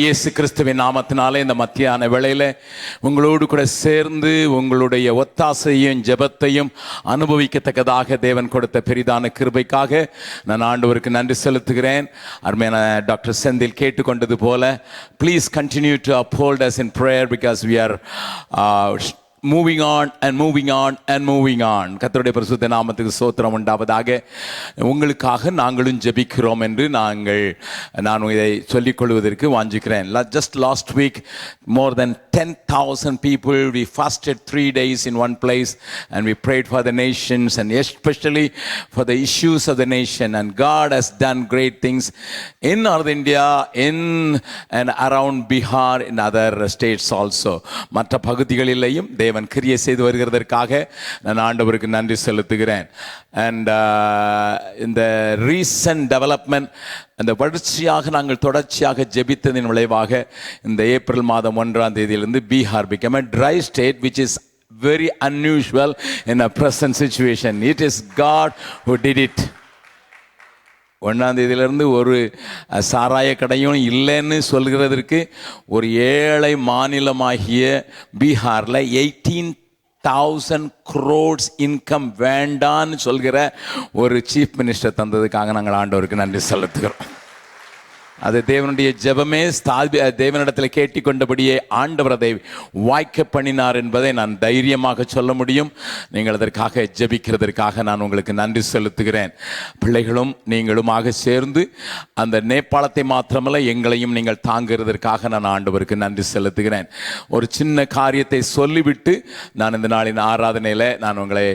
இயேசு கிறிஸ்துவின் நாமத்தினாலே இந்த மத்தியான வேளையில உங்களோடு கூட சேர்ந்து உங்களுடைய ஒத்தாசையும் ஜெபத்தையும் அனுபவிக்கத்தக்கதாக தேவன் கொடுத்த பெரிதான கிருபைக்காக நான் ஆண்டவருக்கு நன்றி செலுத்துகிறேன். அருமையான டாக்டர் செந்தில் கேட்டுக்கொண்டது போல please continue to uphold us in prayer because we are moving on and moving on and moving on. கர்த்தருடைய பரிசுத்த நாமத்துக்கு ஸ்தோத்திரம் உண்டாவதாக. உங்களுக்காக நாங்களும் ஜெபிக்கிறோம் என்று நான் இதை சொல்லிக் கொள்வதற்கு வாஞ்சிக்கிறேன். Just last week more than 10,000 people, we fasted 3 days in one place and we prayed for the nations and especially for the issues of the nation, and God has done great things in North India, in and around Bihar, in other states also. மற்ற பகுதிகளிலேயும் தேவன் கிரியை செய்து வருகிறதற்காக நான் ஆண்டவருக்கு நன்றி செலுத்துகிறேன். And இந்த recent development, அந்த தொடர்ச்சியாக ஜெபித்ததின் விளைவாக இந்த ஏப்ரல் மாதம் 1ஆம் தேதியிலிருந்து Bihar became a dry state, which is very unusual in a present situation. It is God who did it. 1ஆம் தேதியிலிருந்து ஒரு சாராய கடையும் இல்லைன்னு சொல்கிறதற்கு ஒரு ஏழை மாநிலமாகிய பீகாரில் 18,000 crores இன்கம் வேண்டான்னு சொல்கிற ஒரு சீஃப் மினிஸ்டர் தந்ததுக்காக நாங்கள் ஆண்டவருக்கு நன்றி செலுத்துகிறோம். அது தேவனுடைய ஜெபமே தேவனிடத்தில் கேட்டுக்கொண்டபடியே ஆண்டவர் அதை வாய்க்க பண்ணினார் என்பதை நான் தைரியமாக சொல்ல முடியும். நீங்கள் அதற்காக ஜெபிக்கிறதற்காக நான் உங்களுக்கு நன்றி செலுத்துகிறேன். பிள்ளைகளும் நீங்களுமாக சேர்ந்து அந்த நேபாளத்தை மாத்திரமல்ல எங்களையும் நீங்கள் தாங்குகிறதற்காக நான் ஆண்டவருக்கு நன்றி செலுத்துகிறேன். ஒரு சின்ன காரியத்தை சொல்லிவிட்டு நான் இந்த நாளின் ஆராதனையில் நான் உங்களை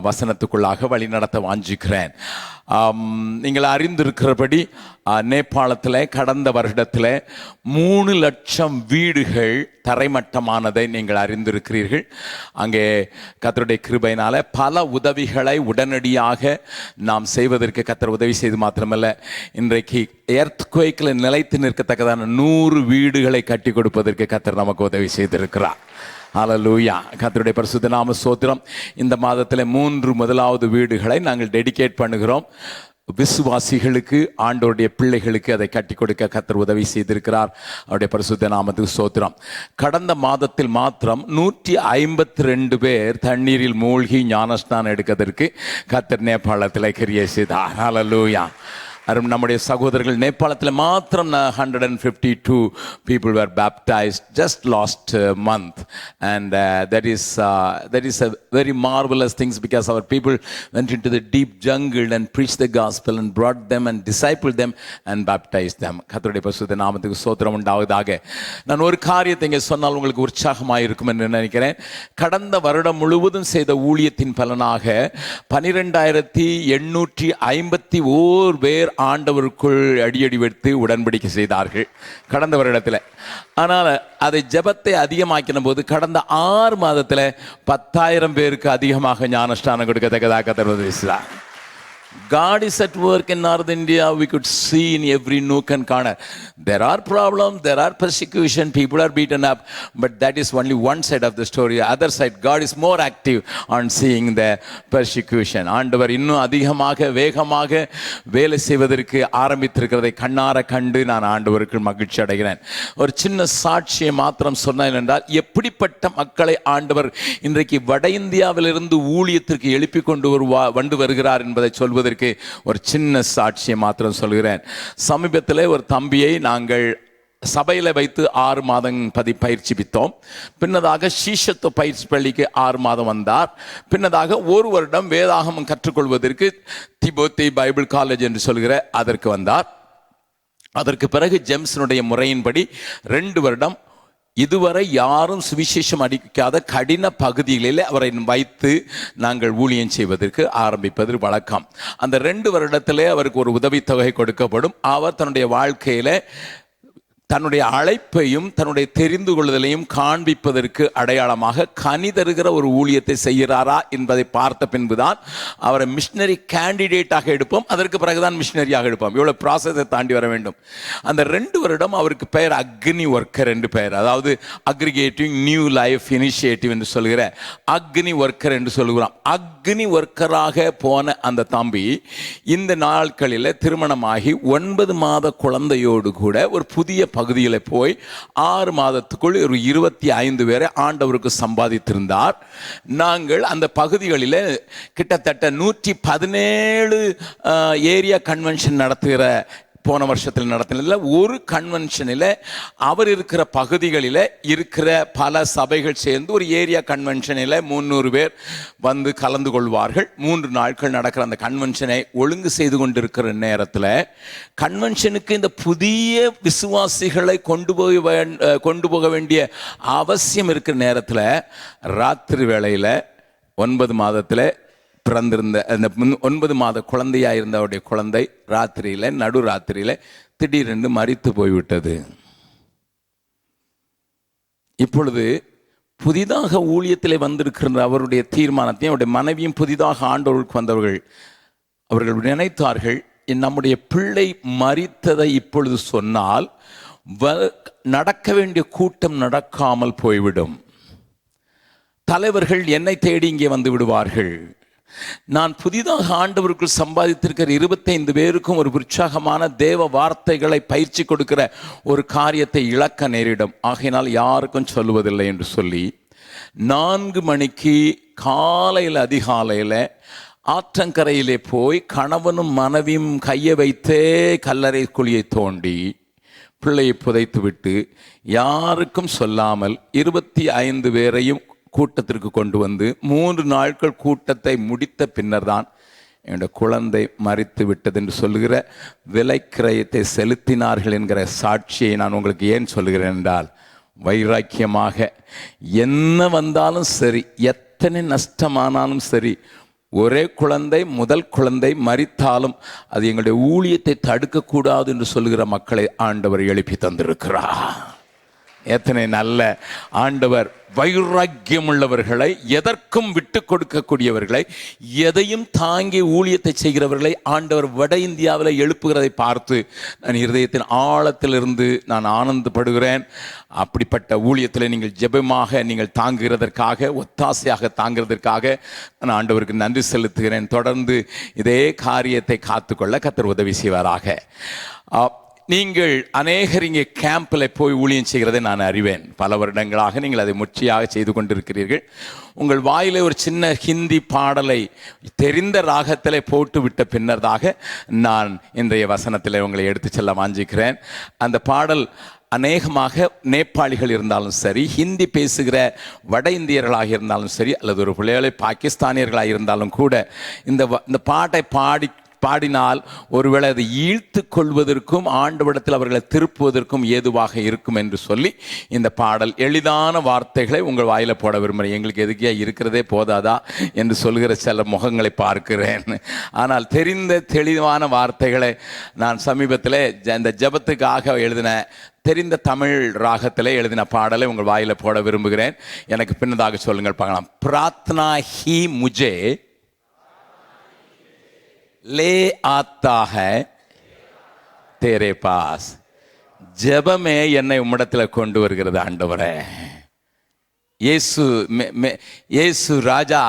வசனத்துக்குள்ளாக வழி நடத்த வாஞ்சிக்கிறேன். நீங்கள் அறிந்திருக்கிறபடி நேபாளத்தில் கடந்த வருடத்தில் 3 லட்சம் வீடுகள் தரைமட்டமானதை நீங்கள் அறிந்திருக்கிறீர்கள். அங்கே கர்த்தருடைய கிருபையினால பல உதவிகளை உடனடியாக நாம் செய்வதற்கு கர்த்தர் உதவி செய்து மாத்திரமல்ல, இன்றைக்கு எர்த்குவேக்கில் நிலைத்து நிற்கத்தக்கதான 100 வீடுகளை கட்டி கொடுப்பதற்கு கர்த்தர் நமக்கு உதவி செய்திருக்கிறார். ஹல்லேலூயா. கர்த்தருடைய பரிசுத்த நாம ஸ்தோத்திரம். இந்த மாதத்தில் 3 முதலாவது வீடுகளை நாங்கள் டெடிகேட் பண்ணுகிறோம். விசுவாசிகளுக்கு, ஆண்டவருடைய பிள்ளைகளுக்கு அதை கட்டி கொடுக்க கர்த்தர் உதவி செய்திருக்கிறார். அவருடைய பரிசுத்த நாமத்துக்கு ஸ்தோத்திரம். கடந்த மாதத்தில் மாத்திரம் 152 பேர் தண்ணீரில் மூழ்கி ஞானஸ்நானம் எடுக்கிறதற்கு கர்த்தர் நேபாளத்தில் கிரியை செய்தார். ஹல்லேலூயா. நம்முடைய சகோதரர்கள் நேபாளத்தில் மாத்திரம் 152 people were baptized just last month, and that is a very marvelous things because our people went into the deep jungle and preached the gospel and brought them and discipled them and baptized them. கர்த்தருடைய பரிசுத்த நாமத்துக்கு ஸ்தோத்திரம் உண்டாவதாக. நான் ஒரு காரியத்தை இங்கே சொன்னால் உங்களுக்கு உற்சாகமாக இருக்கும் என்று நினைக்கிறேன். கடந்த வருடம் முழுவதும் செய்த ஊழியத்தின் பலனாக 12,851 பேர் ஆண்டவருக்குள் அடியடி வைத்து உடன்படிக்கை செய்தார்கள் கடந்த வருடத்தில். ஆனால் அதை ஜெபத்தை அதிகமாக்கின போது கடந்த 6 மாதத்தில் 10,000 பேருக்கு அதிகமாக ஞானஸ்நானம் கொடுக்கத்தக்கதாக கர்த்தர் உதவி செய்தார். God is at work in North India. We could see in every nook and corner. There are problems, there are persecution, people are beaten up, but that is only one side of the story. The other side, God is more active on seeing the persecution. ஆண்டவர் இன்னும் அதிகமாக வேகமாக வேலை செய்வதற்கு ஆரம்பித்திருக்கிறதை கண்ணார கண்டு நான் ஆண்டவருக்கு மகிழ்ச்சி அடைகிறேன். ஒரு சின்ன சாட்சியை மாத்திரம் சொன்னேன் என்றால், எப்படிப்பட்ட மக்களை ஆண்டவர் இன்றைக்கு வட இந்தியாவிலிருந்து ஊழியத்திற்கு எழுப்பி கொண்டு வருகிறார் என்பதை சொல்வதற்கு ஒரு சின்ன சாட்சியை மாத்திரம் சொல்கிறேன். சமீபத்தில் ஒரு தம்பியை நாங்கள் சபையில் வைத்து 6 மாதம் பயிற்சிப்பித்தோம். பின்னதாக சீஷத்துவ பயிற்சி பள்ளிக்கு 6 மாதம் வந்தார். பின்னதாக 1 வருடம் வேதாகமம் கற்றுக்கொள்வதற்கு திபோத்தி பைபிள் காலேஜ் என்று சொல்கிற அதற்கு வந்தார். அதற்கு பிறகு ஜெம்ஸனுடைய முறையின்படி 2 வருடம் இதுவரை யாரும் சுவிசேஷம் அளிக்காத கடின பகுதிகளில் அவரை வைத்து நாங்கள் ஊழியம் செய்வதற்கு ஆரம்பிப்பது வழக்கம். அந்த 2 வருடத்திலே அவருக்கு ஒரு உதவித்தொகை கொடுக்கப்படும். அவர் தன்னுடைய வாழ்க்கையில தன்னுடைய அழைப்பையும் தன்னுடைய தெரிந்து கொள்ளுதலையும் காண்பிப்பதற்கு அடையாளமாக கனி தருகிற ஒரு ஊழியத்தை செய்கிறாரா என்பதை பார்த்த பின்புதான் அவரை மிஷனரி கேண்டிடேட்டாக எடுப்போம். அதற்கு பிறகுதான் மிஷனரியாக எடுப்போம். இவ்வளவு ப்ராசஸை தாண்டி வர வேண்டும். அந்த 2 வருடம் அவருக்கு பெயர் அக்னி ஒர்க்கர் என்று பெயர். அதாவது அக்ரிகேட்டிங் நியூ லைஃப் இனிஷியேட்டிவ் என்று சொல்கிற அக்னி ஒர்க்கர் என்று சொல்கிறோம். அக்னி ஒர்க்கராக போன அந்த தம்பி இந்த நாட்களில் திருமணமாகி 9 மாத குழந்தையோடு கூட ஒரு புதிய பகுதியில் போய் 6 மாதத்துக்குள் ஒரு 25 பேரை ஆண்டவருக்கு சம்பாதித்திருந்தார். நாங்கள் அந்த பகுதிகளில் கிட்டத்தட்ட 117 ஏரியா கன்வென்ஷன் நடத்துகிற போன வருஷத்தில் நடத்தினதில் ஒரு கன்வென்ஷனில் அவர் இருக்கிற பகுதிகளில் இருக்கிற பல சபைகள் சேர்ந்து ஒரு ஏரியா கன்வென்ஷனில் 300 பேர் வந்து கலந்து கொள்வார்கள். 3 நாட்கள் நடக்கிற அந்த கன்வென்ஷனை ஒழுங்கு செய்து கொண்டிருக்கிற நேரத்தில் கன்வென்ஷனுக்கு இந்த புதிய விசுவாசிகளை கொண்டு போக வேண்டிய அவசியம் இருக்கிற நேரத்தில் ராத்திரி வேளையில் 9 மாதத்தில் பிறந்திருந்த அந்த 9 மாத குழந்தையாக இருந்த அவருடைய குழந்தை ராத்திரியில் நடுராத்திரியில் திடீரென்று மரித்து போய்விட்டது. இப்பொழுது புதிதாக ஊழியத்தில் வந்திருக்கிற அவருடைய தீர்மானத்தையும் அவருடைய மனைவியும் புதிதாக ஆண்டவருக்கு வந்தவர்கள் அவர்கள் நினைத்தார்கள், நம்முடைய பிள்ளை மரித்ததை இப்பொழுது சொன்னால் நடக்க வேண்டிய கூட்டம் நடக்காமல் போய்விடும், தலைவர்கள் என்னை தேடி இங்கே வந்து விடுவார்கள், நான் புதிதாக ஆண்டவருக்குள் சம்பாதித்திருக்கிற 25 பேருக்கும் ஒரு உற்சாகமான தேவ வார்த்தைகளை பயிற்சி கொடுக்கிற ஒரு காரியத்தை இழக்க நேரிடும், ஆகையினால் யாருக்கும் சொல்லுவதில்லை என்று சொல்லி 4 மணிக்கு காலையில் அதிகாலையில் ஆற்றங்கரையிலே போய் கணவனும் மனைவியும் கையை வைத்தே கல்லறை குழியை தோண்டி பிள்ளையை புதைத்து விட்டு யாருக்கும் சொல்லாமல் 25 பேரையும் கூட்டத்திற்கு கொண்டு வந்து 3 நாட்கள் கூட்டத்தை முடித்த பின்னர் தான் என்னுடைய குழந்தை மரித்து விட்டது என்று சொல்லுகிற விலைக்கிரயத்தை செலுத்தினார்கள் என்கிற சாட்சியை நான் உங்களுக்கு ஏன் சொல்லுகிறேன் என்றால், வைராக்கியமாக என்ன வந்தாலும் சரி, எத்தனை நஷ்டமானாலும் சரி, ஒரே குழந்தை முதல் குழந்தை மரித்தாலும் அது எங்களுடைய ஊழியத்தை தடுக்கக்கூடாது என்று சொல்லுகிற மக்களை ஆண்டவர் எழுப்பி தந்திருக்கிறார். எத்தனை நல்ல ஆண்டவர்! வைராக்கியம் உள்ளவர்களை, எதற்கும் விட்டு கொடுக்கக்கூடியவர்களை, எதையும் தாங்கி ஊழியத்தை செய்கிறவர்களை ஆண்டவர் வட இந்தியாவில் எழுப்புகிறதை பார்த்து நான் இருதயத்தின் ஆழத்திலிருந்து நான் ஆனந்தப்படுகிறேன். அப்படிப்பட்ட ஊழியத்தில் நீங்கள் ஜெபமாக நீங்கள் தாங்குகிறதற்காக, ஒத்தாசையாக தாங்குகிறதற்காக நான் ஆண்டவருக்கு நன்றி செலுத்துகிறேன். தொடர்ந்து இதே காரியத்தை காத்துக்கொள்ள கர்த்தர் உதவி செய்வாராக. நீங்கள் அநேகர் இங்கே கேம்பில் போய் ஊழியம் செய்கிறதை நான் அறிவேன். பல வருடங்களாக நீங்கள் அதை முற்றியாக செய்து கொண்டிருக்கிறீர்கள். உங்கள் வாயிலே ஒரு சின்ன ஹிந்தி பாடலை தெரிந்த ராகத்தில் போட்டு விட்ட பின்னர்தாக நான் இன்றைய வசனத்தில் உங்களை எடுத்து செல்ல வாஞ்சிக்கிறேன். அந்த பாடல் அநேகமாக நேபாளிகள் இருந்தாலும் சரி, ஹிந்தி பேசுகிற வட இந்தியர்களாக இருந்தாலும் சரி, அல்லது ஒரு பிள்ளைகளை பாகிஸ்தானியர்களாக இருந்தாலும் கூட இந்த பாட்டை பாடினால் ஒருவேளை அதை ஈழ்த்து கொள்வதற்கும் ஆண்டவரிடத்தில் அவர்களை திருப்புவதற்கும் ஏதுவாக இருக்கும் என்று சொல்லி இந்த பாடல் எளிதான வார்த்தைகளை உங்கள் வாயில போட விரும்புகிறேன். எங்களுக்கு எதுக்கே இருக்கிறதே போதாதா என்று சொல்கிற சில முகங்களை பார்க்கிறேன். ஆனால் தெரிந்த தெளிவான வார்த்தைகளை நான் சமீபத்தில் இந்த ஜெபத்துக்காக எழுதின தெரிந்த தமிழ் ராகத்தில் எழுதின பாடலை உங்கள் வாயில போட விரும்புகிறேன். எனக்கு பின்னதாக சொல்லுங்கள் பார்க்கலாம். பிரார்த்தனா ஹி முஜே ले आता है तेरे पास. ஜெபமே என்னை உம்மிடத்தில் கொண்டு வருகிறது ஆண்டவரே. இயேசு ராஜா,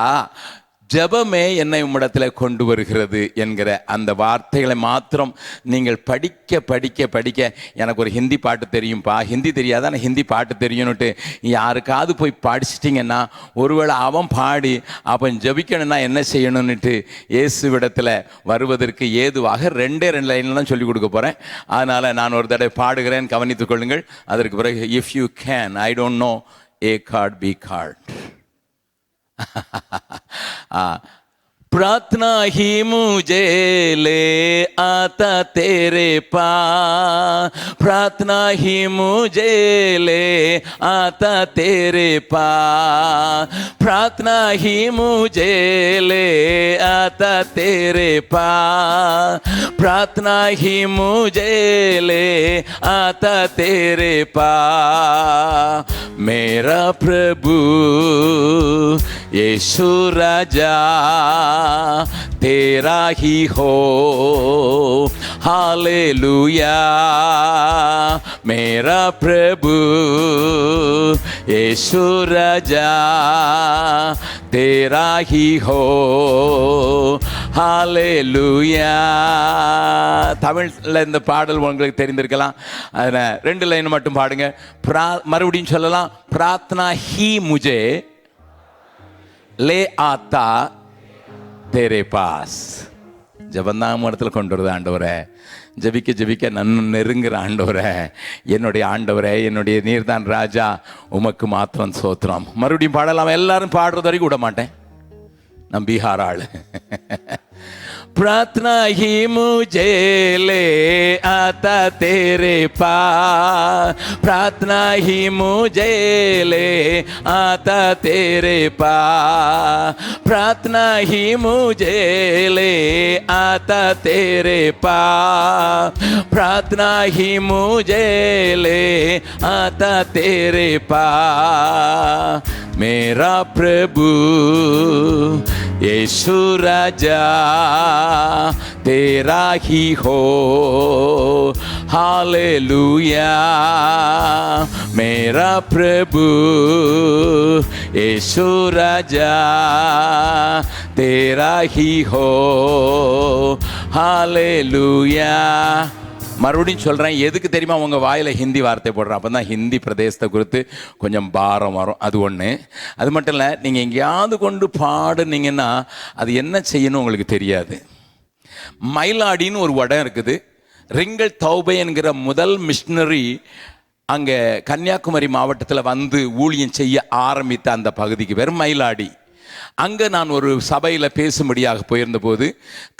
ஜெபமே என்னை உம்மிடத்தில் கொண்டு வருகிறது என்கிற அந்த வார்த்தைகளை மாத்திரம் நீங்கள் படிக்க படிக்க படிக்க, எனக்கு ஒரு ஹிந்தி பாட்டு தெரியும்ப்பா, ஹிந்தி தெரியாத ஆனால் ஹிந்தி பாட்டு தெரியும்னுட்டு யாருக்காவது போய் படிச்சிட்டிங்கன்னா, ஒருவேளை அவன் பாடி அவன் ஜெபிக்கணும்னா என்ன செய்யணும்னுட்டு இயேசுவிடத்தில் வருவதற்கு ஏதுவாக 2 லைன்ல தான் சொல்லிக் கொடுக்க போகிறேன். அதனால் நான் ஒரு தடவை பாடுகிறேன், கவனித்துக் கொள்ளுங்கள். அதற்கு பிறகு if you can, I don't know, A card B card. प्रार्थना ही मुझे ले आता तेरे पास, प्रार्थना ही मुझे ले आता तेरे पास, प्रार्थना ही मुझे ले आता तेरे पास, प्रार्थना ही मुझे ले आता तेरे पास. मेरा प्रभु यीशु राजा तेरा ही हो, हालेलुया. मेरा प्रभु यीशु राजा तेरा ही हो ஹalleluya. தமிழ்ல இந்த பாடல் உங்களுக்கு தெரிந்திருக்கலாம். அதில் 2 லைன் மட்டும் பாடுங்க. மறுபடியும் சொல்லலாம். பிரார்த்தனா ஹி முஜே லே ஆத்தா தேரே பாஸ். ஜபந்தாம இடத்துல கொண்டு வருது ஆண்டவரே. ஜபிக்க ஜபிக்க நன்னு நெருங்குற ஆண்டவரே, என்னுடைய ஆண்டவரே, என்னுடைய நீர்தான் ராஜா, உமக்கு மாத்திரம் சோத்திரம். மறுபடியும் பாடலாம். எல்லாரும் பாடுறது வரைக்கும் விட மாட்டேன். நான் பீகார் ஆளு. प्रार्थना ही मुझे ले आता तेरे पास, प्रार्थना ही मुझे ले आता तेरे पास, प्रार्थना ही मुझे ले आता तेरे पास, प्रार्थना ही मुझे ले आता तेरे पास. मेरा प्रभु यीशु राजा तेरा ही हो हालेलुया. मेरा प्रभु यीशु राजा तेरा ही हो हालेलुया. மறுபடியும் சொல்கிறேன். எதுக்கு தெரியுமா உங்கள் வாயில் ஹிந்தி வார்த்தை போடுறேன்? அப்போ தான் ஹிந்தி பிரதேசத்தை குறித்து கொஞ்சம் பாரம் வரும். அது ஒன்று. அது மட்டும் இல்லை, நீங்கள் எங்கேயாவது கொண்டு பாடுனீங்கன்னா அது என்ன செய்யணும் உங்களுக்கு தெரியாது. மயிலாடின்னு ஒரு இடம் இருக்குது. ரிங்கல் தௌபை என்கிற முதல் மிஷினரி அங்கே கன்னியாகுமரி மாவட்டத்தில் வந்து ஊழியம் செய்ய ஆரம்பித்த அந்த பகுதிக்கு பேர் மயிலாடி. அங்கே நான் ஒரு சபையில் பேசும்படியாக போயிருந்த போது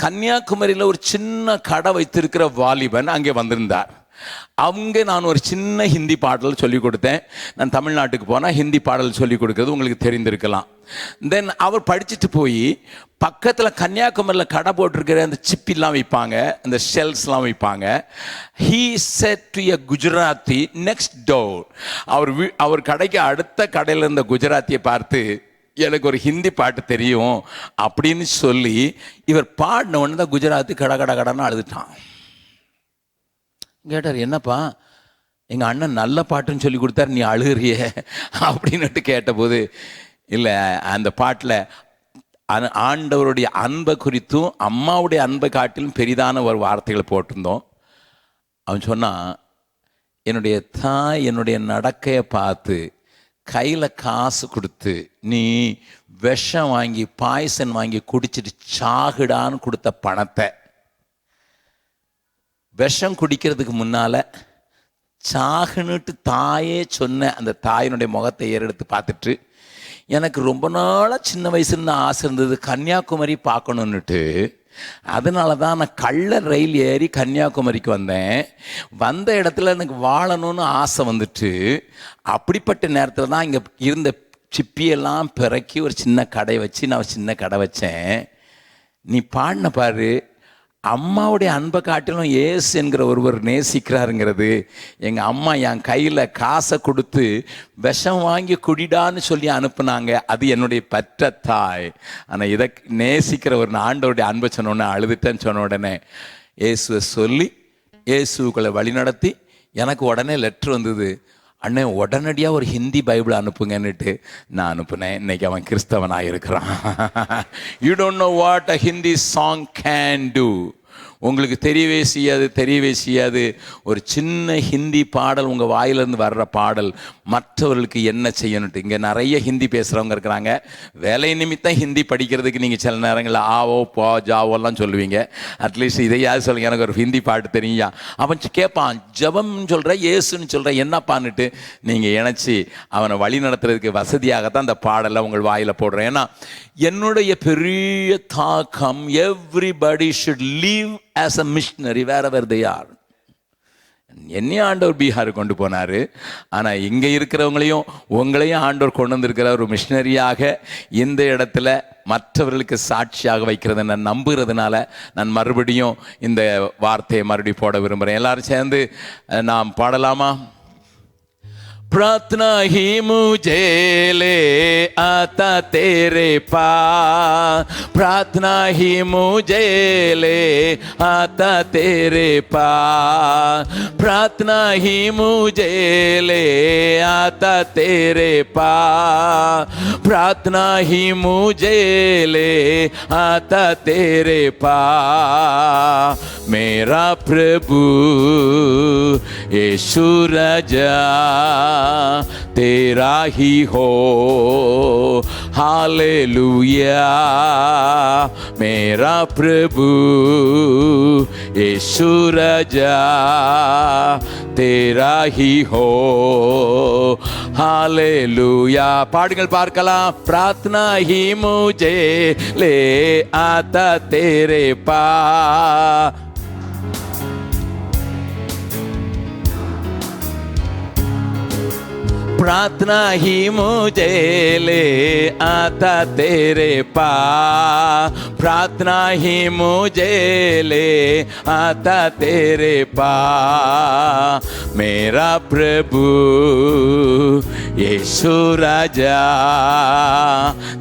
கன்னியாகுமரியில் ஒரு சின்ன கடை வைத்திருக்கிற வாலிபன் அங்கே வந்திருந்தார். அங்கே நான் ஒரு சின்ன ஹிந்தி பாடல் சொல்லிக் கொடுத்தேன். நான் தமிழ்நாட்டுக்கு போனால் ஹிந்தி பாடல் சொல்லிக் கொடுக்கறது உங்களுக்கு தெரிந்திருக்கலாம். தென் அவர் படிச்சுட்டு போய் பக்கத்தில் கன்னியாகுமரியில் கடை போட்டிருக்கிற அந்த சிப்பிலாம் விற்பாங்க, அந்த ஷெல்ஸ்லாம் விற்பாங்க. He said to a Gujarati next door. அவர் கடைக்கு அடுத்த கடையில் இருந்த குஜராத்தியை பார்த்து, எனக்கு ஒரு ஹிந்தி பாட்டு தெரியும் அப்படின்னு சொல்லி இவர் பாடின உடனே தான் குஜராத்தி கட கட கடன்னு அழுதுட்டான். கேட்டார், என்னப்பா எங்கள் அண்ணன் நல்ல பாட்டுன்னு சொல்லி கொடுத்தாரு, நீ அழுகிறிய அப்படின்னுட்டு கேட்டபோது, இல்லை அந்த பாட்டில் ஆண்டவருடைய அன்பை குறித்தும் அம்மாவுடைய அன்பை காட்டிலும் பெரிதான ஒரு வார்த்தைகளை போட்டிருந்தோம். அவன் சொன்னான், என்னுடைய தாய் என்னுடைய நடக்கையை பார்த்து கையில் காசு கொடுத்து நீ விஷம் வாங்கி பாய்சன் வாங்கி குடிச்சிட்டு சாகுடான்னு கொடுத்த பணத்தை விஷம் குடிக்கிறதுக்கு முன்னால் சாகுன்னுட்டு தாயே சொன்ன அந்த தாயினுடைய முகத்தை ஏறெடுத்து பார்த்துட்டு, எனக்கு ரொம்ப நாளாக சின்ன வயசுன்னு ஆசை இருந்தது கன்னியாகுமரி பார்க்கணுன்னுட்டு, அதனால தான் நான் கள்ள ரயில் ஏறி கன்னியாகுமரிக்கு வந்தேன். வந்த இடத்துல எனக்கு வாழணும்னு ஆசை வந்துட்டு, அப்படிப்பட்ட நேரத்தில் தான் இங்கே இருந்த சிப்பியெல்லாம் பிறக்கி ஒரு சின்ன கடை வச்சு நான் சின்ன கடை வச்சேன். நீ பாடின பாரு, அம்மாவுடைய அன்பை காட்டிலும் ஏசு என்கிற ஒருவர் நேசிக்கிறாருங்கிறது. எங்கள் அம்மா என் கையில் காசை கொடுத்து விஷம் வாங்கி குடிடான்னு சொல்லி அனுப்புனாங்க. அது என்னுடைய பெற்ற தாய். ஆனால் இதை நேசிக்கிற ஒரு ஆண்டவருடைய அன்பை சொன்னோடனே அழுதுட்டேன்னு சொன்ன உடனே இயேசுவை சொல்லி இயேசுக்களை வழி நடத்தி எனக்கு உடனே லெட்ரு வந்தது, அண்ணே உடனடியாக ஒரு ஹிந்தி பைபிள் அனுப்புங்கன்னுட்டு நான் அனுப்புனேன். இன்னைக்கு அவன் கிறிஸ்தவனாக இருக்கிறான். You don't know what a Hindi song can do. உங்களுக்கு தெரியவே செய்யாது ஒரு சின்ன ஹிந்தி பாடல், உங்கள் வாயிலிருந்து வர்ற பாடல் மற்றவர்களுக்கு என்ன செய்யணுட்டு. இங்கே நிறைய ஹிந்தி பேசுகிறவங்க இருக்கிறாங்க. வேலை நிமித்தம் ஹிந்தி படிக்கிறதுக்கு நீங்கள் சில நேரங்களில் ஆவோ போ ஜாவோலாம் சொல்லுவீங்க. அட்லீஸ்ட் இதையாவது சொல்லுங்க, எனக்கு ஒரு ஹிந்தி பாட்டு தெரியா. அவன் கேட்பான், ஜபம்னு சொல்கிற ஏசுன்னு சொல்கிற என்னப்பான்னுட்டு நீங்கள் இணைச்சி அவனை வழி நடத்துறதுக்கு வசதியாகத்தான் அந்த பாடலை உங்கள் வாயில் போடுறேன். ஏன்னா என்னுடைய பெரிய தாக்கம், everybody should leave as a missionary wherever they are. என்னையும் ஆண்டவர் பீகார் கொண்டு போனார். ஆனால் இங்கே இருக்கிறவங்களையும் உங்களையும் ஆண்டவர் கொண்டு வந்திருக்கிற ஒரு மிஷினரியாக இந்த இடத்துல மற்றவர்களுக்கு சாட்சியாக வைக்கிறத நான் நம்புகிறதுனால நான் மறுபடியும் இந்த வார்த்தையை மறுபடியும் போட விரும்புகிறேன். எல்லாரும் சேர்ந்து நாம் பாடலாமா? प्रार्थना ही मुझे ले आता तेरे पास, प्रार्थना ही मुझे ले आता तेरे पास, प्रार्थना ही मुझे ले आता तेरे पास, प्रार्थना ही मुझे ले आता तेरे पास। मेरा प्रभु यीशु राजा तेरा ही हो, हालेलुया। मेरा प्रभु यीशु राजा तेरा ही हो, हालेलुया। பாடுங்கள் பார்க்கலாம். प्रार्थना ही मुझे ले आता तेरे पास, प्रार्थना ही मुझे ले आता तेरे पास, प्रार्थना ही मुझे ले आता तेरे पास। मेरा प्रभु यीशु राजा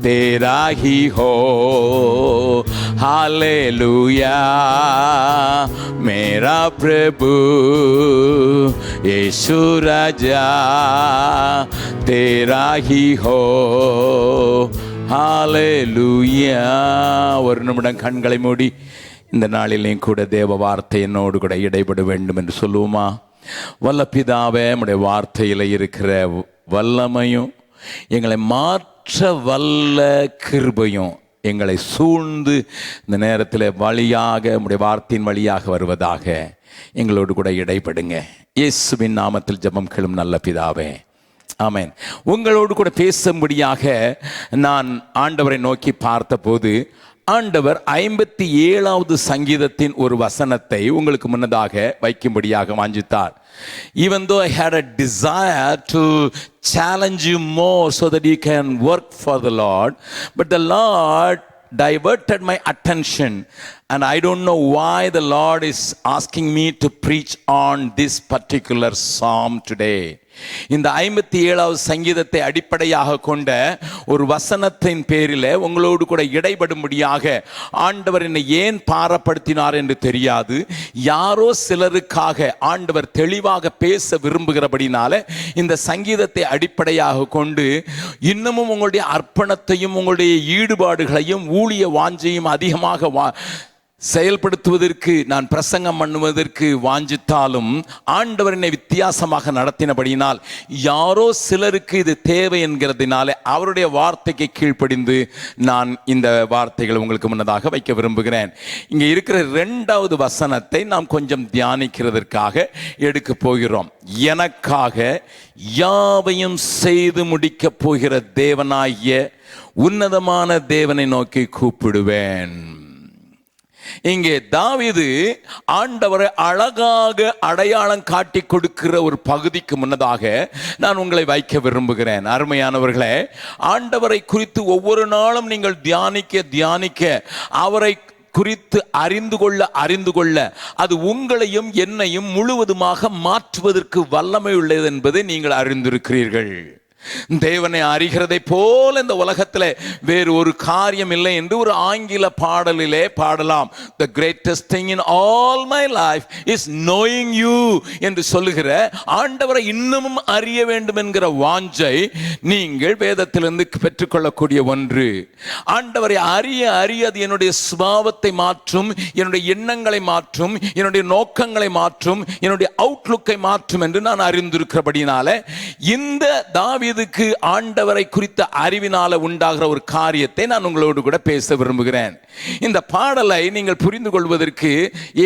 तेरा ही हो, हालेलुया। मेरा प्रभु यीशु राजा तेरा ही हो, ஹalleluya. ஒரு நிமிடம் கண்களை மூடி இந்த நாளிலேயும் கூட தேவ வார்த்தை என்னோடு கூட இடைபட வேண்டும் என்று சொல்லுவோமா? வல்ல பிதாவே, நம்முடைய வார்த்தையில் இருக்கிற வல்லமையும் எங்களை மாற்ற வல்ல கிருபையும் எங்களை சூழ்ந்து இந்த நேரத்தில் வழியாக நம்முடைய வார்த்தையின் வழியாக வருவதாக எங்களோடு கூட இடைபடுங்க. இயேசுவின் நாமத்தில் ஜெபம் கேளும் நல்ல பிதாவே, ஆமென். உங்களோடு கூட பேசும்படியாக நான் ஆண்டவரை நோக்கி பார்த்தபோது ஆண்டவர் 57வது சங்கீதத்தின் ஒரு வசனத்தை உங்களுக்கு முன்னதாக வைக்கும்படியாக வாஞ்சித்தார். Even though I had a desire to challenge you more so that you can work for the Lord, but the Lord diverted my attention, and I don't know why the Lord is asking me to preach on this particular psalm today. இந்த 57வது சங்கீதத்தை அடிப்படையாக கொண்ட ஒரு வசனத்தின் பேரில் உங்களோடு கூட இடைபடும்படியாக ஆண்டவர் என்னை ஏன் பாரப்படுத்தினார் என்று தெரியாது. யாரோ சிலருக்காக ஆண்டவர் தெளிவாக பேச விரும்புகிறபடினால இந்த சங்கீதத்தை அடிப்படையாக கொண்டு இன்னமும் உங்களுடைய அர்ப்பணத்தையும் உங்களுடைய ஈடுபாடுகளையும் ஊழிய வாஞ்சையும் அதிகமாக செயல்படுத்துவதற்கு நான் பிரசங்கம் பண்ணுவதற்கு வாஞ்சித்தாலும் ஆண்டவர் என்னை வித்தியாசமாக நடத்தினபடியினால் யாரோ சிலருக்கு இது தேவை என்கிறதுனால அவருடைய வார்த்தைக்கு கீழ்ப்படிந்து நான் இந்த வார்த்தைகளை உங்களுக்கு முன்னதாக வைக்க விரும்புகிறேன். இங்கே இருக்கிற 2வது வசனத்தை நாம் கொஞ்சம் தியானிக்கிறதற்காக எடுக்க போகிறோம். எனக்காக யாவையும் செய்து முடிக்க போகிற தேவனாகிய உன்னதமான தேவனை நோக்கி கூப்பிடுவேன். இங்கே தாவீது ஆண்டவரை அழகாக அடையாளம் காட்டி கொடுக்கிற ஒரு பகுதிக்கு முன்னதாக நான் உங்களை வைக்க விரும்புகிறேன். அருமையானவர்களே, ஆண்டவரை குறித்து ஒவ்வொரு நாளும் நீங்கள் தியானிக்க அவரை குறித்து அறிந்து கொள்ள அது உங்களையும் என்னையும் முழுவதுமாக மாற்றுவதற்கு வல்லமை உள்ளது என்பதை நீங்கள் அறிந்திருக்கிறீர்கள். தேவனை அறிகிறதை போல இந்த உலகத்தில் வேறு ஒரு காரியம் இல்லை என்று ஒரு ஆங்கில பாடலிலே பாடலாம். The greatest thing in all my life is knowing you என்று சொல்லுகிற ஆண்டவரை இன்னமும் அறிய வேண்டும் என்கிற வாஞ்சை நீங்கள் வேதத்திலிருந்து பெற்றுக்கொள்ளக்கூடிய ஒன்று. ஆண்டவரை அறிய அது என்னுடைய சுபாவத்தை மாற்றும், என்னுடைய எண்ணங்களை மாற்றும், என்னுடைய நோக்கங்களை மாற்றும், என்னுடைய அவுட்லுக்கை மாற்றும் என்று நான் அறிந்திருக்கிறபடினால இந்த தாவீதுக்கு ஆண்டவரை குறித்த அறிவினால உண்டாகிற ஒரு காரியத்தை நான் உங்களோடு கூட பேச விரும்புகிறேன். இந்த பாடலை நீங்கள் புரிந்து கொள்வதற்கு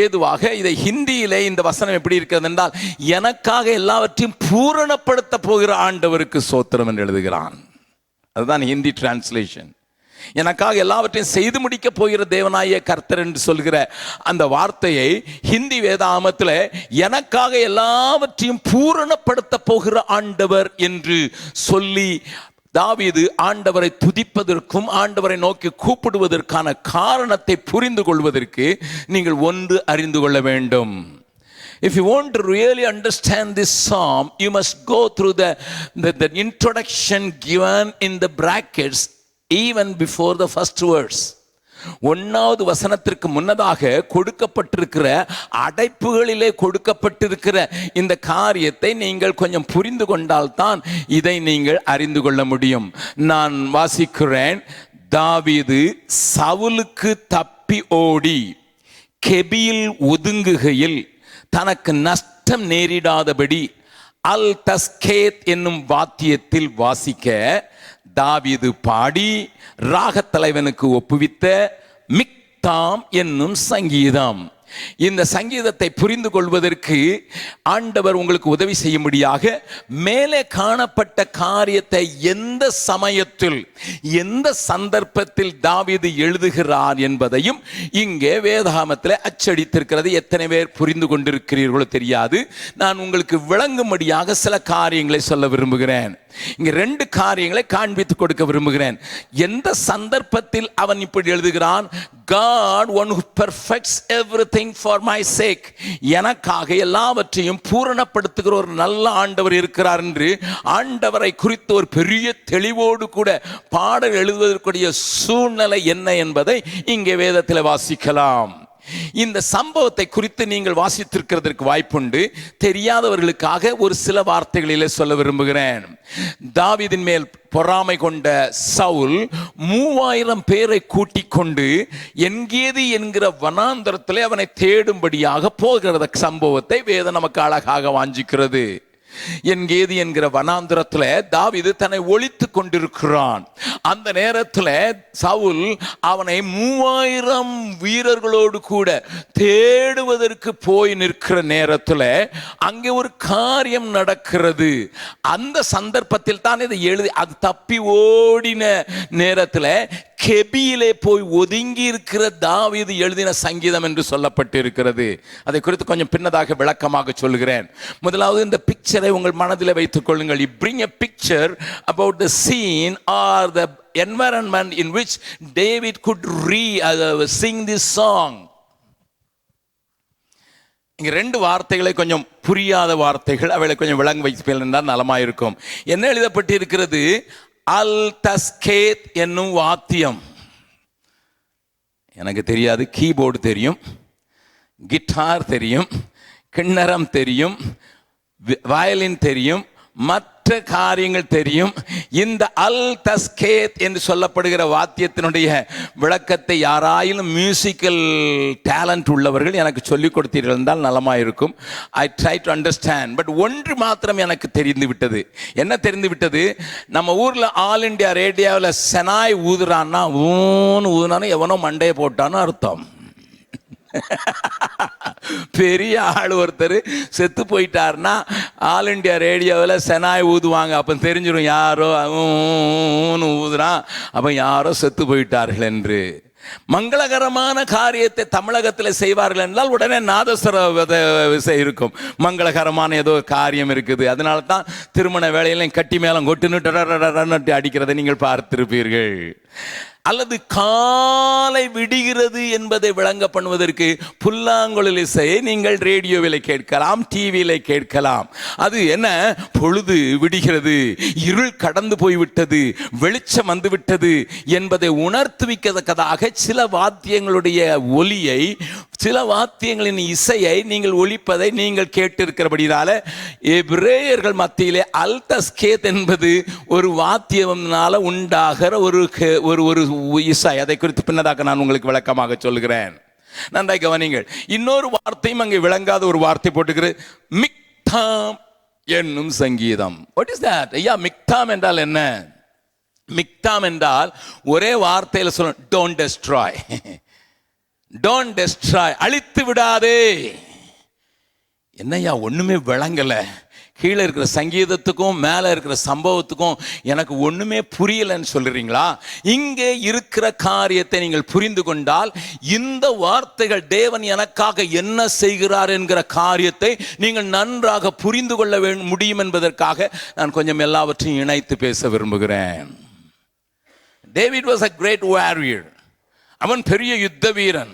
ஏதுவாக இதை ஹிந்தியிலே இந்த வசனம் எப்படி இருக்கிறது என்றால், எனக்காக எல்லாவற்றையும் பூரணப்படுத்த போகிற ஆண்டவருக்கு ஸ்தோத்திரம் என்று எழுதுகிறான். அதுதான் ஹிந்தி டிரான்ஸ்லேஷன். எனக்காக எல்லாவற்றையும் செய்து முடிக்க போகிற தேவனாய கர்த்தர் என்று சொல்கிற அந்த வார்த்தையை ஹிந்தி வேதாகமத்தில் எனக்காக எல்லாவற்றையும் பூரணப்படுத்த போகிற ஆண்டவர் என்று சொல்லி தாவீது ஆண்டவரை துதிப்பதற்கும் ஆண்டவரை நோக்கி கூப்பிடுவதற்கான காரணத்தை புரிந்து கொள்வதற்கு நீங்கள் ஒன்று அறிந்து கொள்ள வேண்டும். If you want to really understand this psalm, you must go through the introduction given in the brackets even before the first verse. ஒன்னாவது வசனத்திற்கு முன்னதாக கொடுக்கப்பட்டிருக்கிற அடைப்புகளிலே கொடுக்கப்பட்டிருக்கிற இந்த காரியத்தை நீங்கள் கொஞ்சம் புரிந்து கொண்டால்தான் இதை நீங்கள் அறிந்து கொள்ள முடியும். நான் வாசிக்கிறேன். தாவீது சவுலுக்கு தப்பி ஓடி கெபியில் ஒதுங்குகையில் தனக்கு நஷ்டம் நேரிடாதபடி அல் தஸ்கேத் என்னும் வாத்தியத்தில் வாசிக்க தாவீது பாடி ராகத் தலைவனுக்கு ஒப்புவித்த மிக்தாம் என்னும் சங்கீதம். இந்த சங்கீதத்தை புரிந்து கொள்வதற்கு ஆண்டவர் உங்களுக்கு உதவி செய்யும்படியாக மேலே காணப்பட்ட காரியத்தை எந்த சமயத்தில் எந்த சந்தர்ப்பத்தில் தாவீது எழுதுகிறார் என்பதையும் இங்கே வேதாகமத்தில் அச்சடித்திருக்கிறது. எத்தனை பேர் புரிந்து கொண்டிருக்கிறீர்களோ தெரியாது. நான் உங்களுக்கு விளங்கும்படியாக சில காரியங்களை சொல்ல விரும்புகிறேன். இங்க ரெண்டு காரியங்களை காண்பித்து கொடுக்க விரும்புகிறேன். எந்த சந்தர்ப்பத்தில் அவன் இப்படி எழுதுகிறான்? God, one who perfects everything for my sake, எனக்காக எல்லாவற்றையும் பூரணப்படுத்துகிற ஒரு நல்ல ஆண்டவர் இருக்கிறார் என்று ஆண்டவரை குறித்து ஒரு பெரிய தெளிவோடு கூட பாடல் எழுதுவதற்குரிய சூழ்நிலை என்ன என்பதை இங்கே வேதத்தில் வாசிக்கலாம். இந்த சம்பவத்தை குறித்து நீங்கள் வாசித்திருக்கிறதற்கு வாய்ப்புண்டு. தெரியாதவர்களுக்காக ஒரு சில வார்த்தைகளிலே சொல்ல விரும்புகிறேன். தாவீதின் மேல் பொறாமை கொண்ட சவுல் 3000 பேரை கூட்டிக் கொண்டு என்கேதி என்கிற வனாந்தரத்திலே அவனை தேடும்படியாக போகிற சம்பவத்தை வேதம் நமக்கு அழகாக வாஞ்சிக்கிறது. என்கேதி என்கிற வனாந்தரத்தில் தாவீது தன்னை ஒளித்து கொண்டிருக்கிறான். அந்த நேரத்தில் சவுல் அவனை 3000 வீரர்களோடு கூட தேடுவதற்கு போய் நிற்கிற நேரத்தில் அங்கே ஒரு காரியம் நடக்கிறது. அந்த சந்தர்ப்பத்தில் தான் இதை எழுதி அது தப்பி ஓடின நேரத்தில் கெபியிலே போய் ஒதுங்கி இருக்கிற தாவீது எழுதின சங்கீதம் என்று சொல்லப்பட்டிருக்கிறது. அதை குறித்து கொஞ்சம் பின்னதாக விளக்கமாக சொல்கிறேன். முதலாவது இந்த பிக்சரை உங்கள் மனதில் வைத்துக் கொள்ளுங்கள். You bring a picture about the scene or the environment in which David could sing this song. இங்க ரெண்டு வார்த்தைகளை கொஞ்சம் புரியாத வார்த்தைகள், அவைகளை கொஞ்சம் விளங்க வைப்பேன் என்றால் நலமாயிருக்கும். என்ன எழுதப்பட்டு இருக்கிறது? அல் தஸ்கேத் என்னும் வாத்தியம். எனக்கு தெரியாது. கீபோர்டு தெரியும், கிட்டார் தெரியும், கிண்ணறம் தெரியும், வயலின் தெரியும், மற்ற காரியங்கள் தெரியும். இந்த அல் தஸ்கேத் என்று சொல்லப்படுகிற வாத்தியத்தினுடைய விளக்கத்தை யாராயிலும் மியூசிக்கல் டேலண்ட் உள்ளவர்கள் எனக்கு சொல்லிக் கொடுத்தீர்கள் என்றால் நலமாயிருக்கும். I try to understand. But ஒன்று மாத்திரம் எனக்கு தெரிந்து விட்டது. என்ன தெரிந்து விட்டது? நம்ம ஊரில் ஆல் இண்டியா ரேடியோவில் செனாய் ஊதுறான்னா ஊதுனான்னு எவனோ மண்டையை போட்டான்னு அர்த்தம். பெரிய ஆள் ஒருத்தர் செத்து போயிட்டார்னா ஆல் இண்டியா ரேடியோவில் செனாய் ஊதுவாங்க. அப்போ தெரிஞ்சிடும் யாரோ ஊதுறான், அப்போ யாரோ செத்து போயிட்டார்கள் என்று. மங்களகரமான காரியத்தை தமிழகத்தில் செய்வார்கள் என்றால் உடனே நாதஸ்வர விசை இருக்கும். மங்களகரமான ஏதோ காரியம் இருக்குது, அதனால தான் திருமண வேலையிலையும் கட்டி மேலம் கொட்டுன்னு அடிக்கிறதை நீங்கள் பார்த்திருப்பீர்கள். அல்லது காலை விடுகிறது என்பதை விளங்க பண்ணுவதற்கு புல்லாங்குழல் இசையை நீங்கள் ரேடியோவில் கேட்கலாம், டிவியில் கேட்கலாம். அது என்ன? பொழுது விடுகிறது, இருள் கடந்து போய்விட்டது, வெளிச்சம் வந்துவிட்டது என்பதை உணர்த்துவிக்கத்தக்கதாக சில வாத்தியங்களுடைய ஒலியை, சில வாத்தியங்களின் இசையை நீங்கள் ஒலிப்பதை நீங்கள் கேட்டிருக்கிறபடினால எபிரேயர்கள் மத்தியிலே அல் தஸ்கேத் என்பது ஒரு வாத்தியம்னால உண்டாகிற ஒரு இசை. அதை குறித்து பின்னதாக நான் உங்களுக்கு விளக்கமாக சொல்கிறேன். நன்றாய் கவனிங்கள். இன்னொரு வார்த்தையும் அங்கே விளங்காத ஒரு வார்த்தை போட்டுக்கிறது, மிக்தாம் என்னும் சங்கீதம். What is that? ஐயா, மிக்தாம் என்றால் என்ன? மிக்தாம் என்றால் ஒரே வார்த்தையில் சொல்ல, டோன்ட் டெஸ்ட்ராய், டோன்ட் டெஸ்ட்ராய், அழித்து விடாதே. என்னையா ஒண்ணுமே விளங்கல. கீழே இருக்கிற சங்கீதத்துக்கும் மேலே இருக்கிற சம்பவத்துக்கும் எனக்கு ஒண்ணுமே புரியலன்னு சொல்றீங்களா? இங்கே இருக்கிற காரியத்தை நீங்கள் புரிந்து கொண்டால் இந்த வார்த்தைகள் தேவன் எனக்காக என்ன செய்கிறார் என்கிற காரியத்தை நீங்கள் நன்றாக புரிந்து கொள்ள முடியும் என்பதற்காக நான் கொஞ்சம் எல்லாவற்றையும் இணைத்து பேச விரும்புகிறேன். David was a great warrior. அவன் பெரிய யுத்த வீரன்.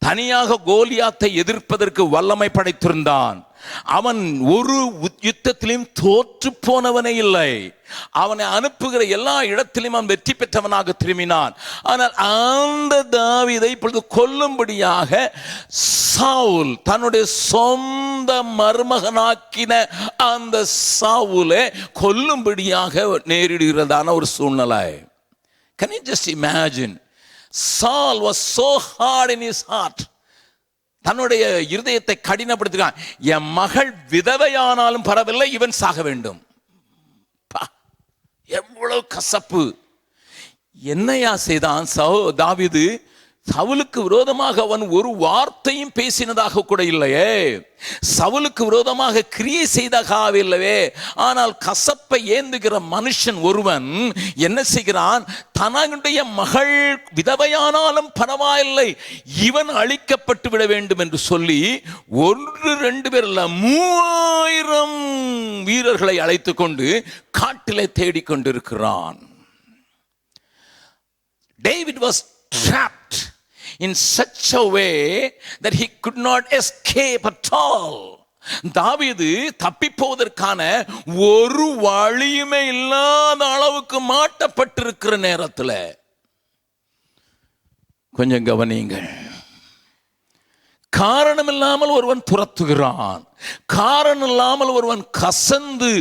தனியாக கோலியாத்தை எதிர்ப்பதற்கு வல்லமை படைத்திருந்தான். அவன் ஒரு யுத்தத்திலும் தோற்று போனவனே இல்லை. அவனை அனுப்புகிற எல்லா இடத்திலும் அவன் வெற்றி பெற்றவனாக திரும்பினான். ஆனால் அந்த தாவீதை இப்பொழுது கொல்லும்படியாக சவுல், தன்னுடைய சொந்த மருமகனாக்கின அந்த சவுலை கொல்லும்படியாக நேரிடுகிறதான ஒரு சூழ்நிலை. Can you just imagine? Saul was so hard in his heart. தன்னுடைய இருதயத்தை கடினப்படுத்துகிறான். என் மகள் விதவையானாலும் பரவாயில்லை, இவன் சாக வேண்டும். எவ்வளவு கசப்பு! என்னையா செய்தான் தாவீது? சவுலுக்கு விரோதமாக அவன் ஒரு வார்த்தையும் பேசினதாக கூட இல்லையே, சவுலுக்கு விரோதமாக கிரியை செய்தாக இல்லவே. ஆனால் கசப்பை ஏந்துகிற மனுஷன் ஒருவன் என்ன செய்கிறான்? தன்னுடைய மகள் விதவையானாலும் பரவாயில்லை, இவன் அழிக்கப்பட்டு விட வேண்டும் என்று சொல்லி 1-2 பேர் அல்ல 3000 வீரர்களை அழைத்து கொண்டு காட்டிலே தேடிக்கொண்டிருக்கிறான். David was trapped in such a way that he could not escape at all. தாவீது தப்பி போவதற்கான ஒரு வழியுமே இல்லாத அளவுக்கு மாட்டப்பட்டிருக்கிற நேரத்தில் கொஞ்சம் கவனியுங்கள். காரணம் இல்லாமல் ஒருவன் துரத்துகிறான், காரணம் இல்லாமல் ஒருவன் கசந்து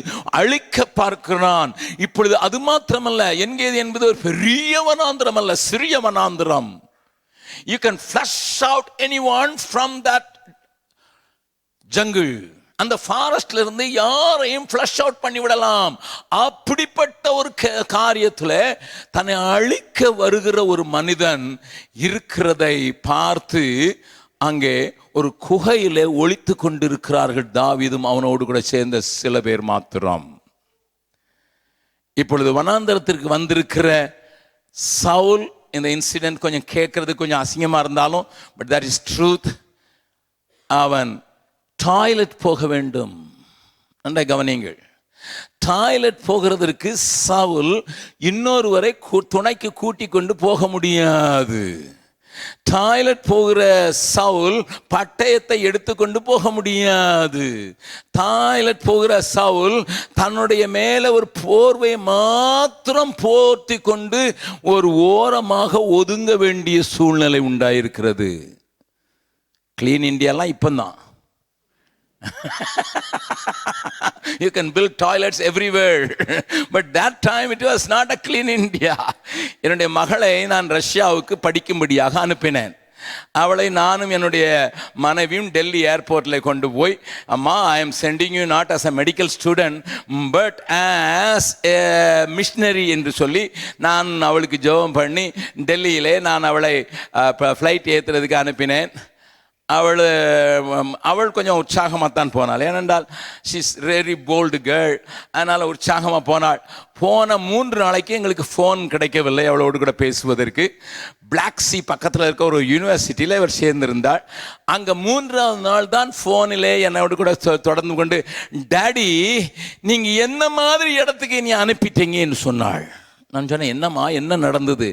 அழிக்க பார்க்கிறான். இப்பொழுது அது மாத்திரமல்ல, என்கேது என்பது ஒரு பெரிய வனாந்திரம் அல்ல, சிறிய வனாந்திரம். You can flush out anyone from that jungle. அந்த ஃபாரஸ்ட்ல இருந்து யாரையும் ஃப்ளஷ் அவுட் பண்ணி விடலாம். அப்படிப்பட்ட ஒரு காரியத்தில் தன்னை அழிக்க வருகிற ஒரு மனிதன் இருக்கிறதை பார்த்து அங்கே ஒரு குகையிலே ஒளித்து கொண்டிருக்கிறார்கள். தாவீதும் அவனோடு கூட சேர்ந்த சில பேர் மாத்திரம். இப்பொழுது வனாந்தரத்திற்கு வந்திருக்கிற சவுல், இந்த இன்சிடென்ட் கொஞ்சம் கேட்கறது கொஞ்சம் அசிங்கமா இருந்தாலும் பட் தட் இஸ் ட்ரூத். அவன் டாய்லெட் போக வேண்டும். நன்றாக கவனியுங்கள். டாய்லெட் போகிறதற்கு சவுல் இன்னொருவரை துணைக்கு கூட்டி கொண்டு போக முடியாது. டாய்லெட் போகிற சவுல் பட்டயத்தை எடுத்துக்கொண்டு போக முடியாது. டாய்லெட் போகிற சவுல் தன்னுடைய மேல ஒரு போர்வை மாத்திரம் போர்த்தி கொண்டு ஒரு ஓரமாக ஒதுங்க வேண்டிய சூழ்நிலை உண்டாயிருக்கிறது. Clean இந்தியாலாம் இப்பந்தான். You can build toilets everywhere, but that time it was not a clean India. என்னுடைய மகளை நான் ரஷ்யாவுக்கு படிக்கும்படியாக அனுப்பினேன். அவளை நானும் என்னுடைய மனைவியும் டெல்லி ஏர்போர்ட்ல கொண்டு போய், அம்மா, I am sending you not as a medical student but as a missionary என்று சொல்லி நான் அவளுக்கு ஜெபம் பண்ணி டெல்லியிலே நான் அவளை ஃப்ளைட் ஏற்றுறதுக்கு அனுப்பினேன். அவள் கொஞ்சம் உற்சாகமாக தான் போனாள். ஏனென்றால் she is very bolt girl. அதனால் உற்சாகமாக போனாள். போன 3 நாளைக்கு எங்களுக்கு ஃபோன் கிடைக்கவில்லை அவளோடு கூட பேசுவதற்கு. பிளாக் சி பக்கத்தில் இருக்க ஒரு யூனிவர்சிட்டியில் இவர் சேர்ந்திருந்தாள். அங்கே 3ஆவது நாள் தான் ஃபோனிலே என்னோடு கூட தொடர்ந்து கொண்டு, டாடி நீங்கள் என்ன மாதிரி இடத்துக்கு நீ அனுப்பிட்டீங்கன்னு சொன்னாள். நான் சொன்னேன், என்னம்மா, என்ன நடந்தது?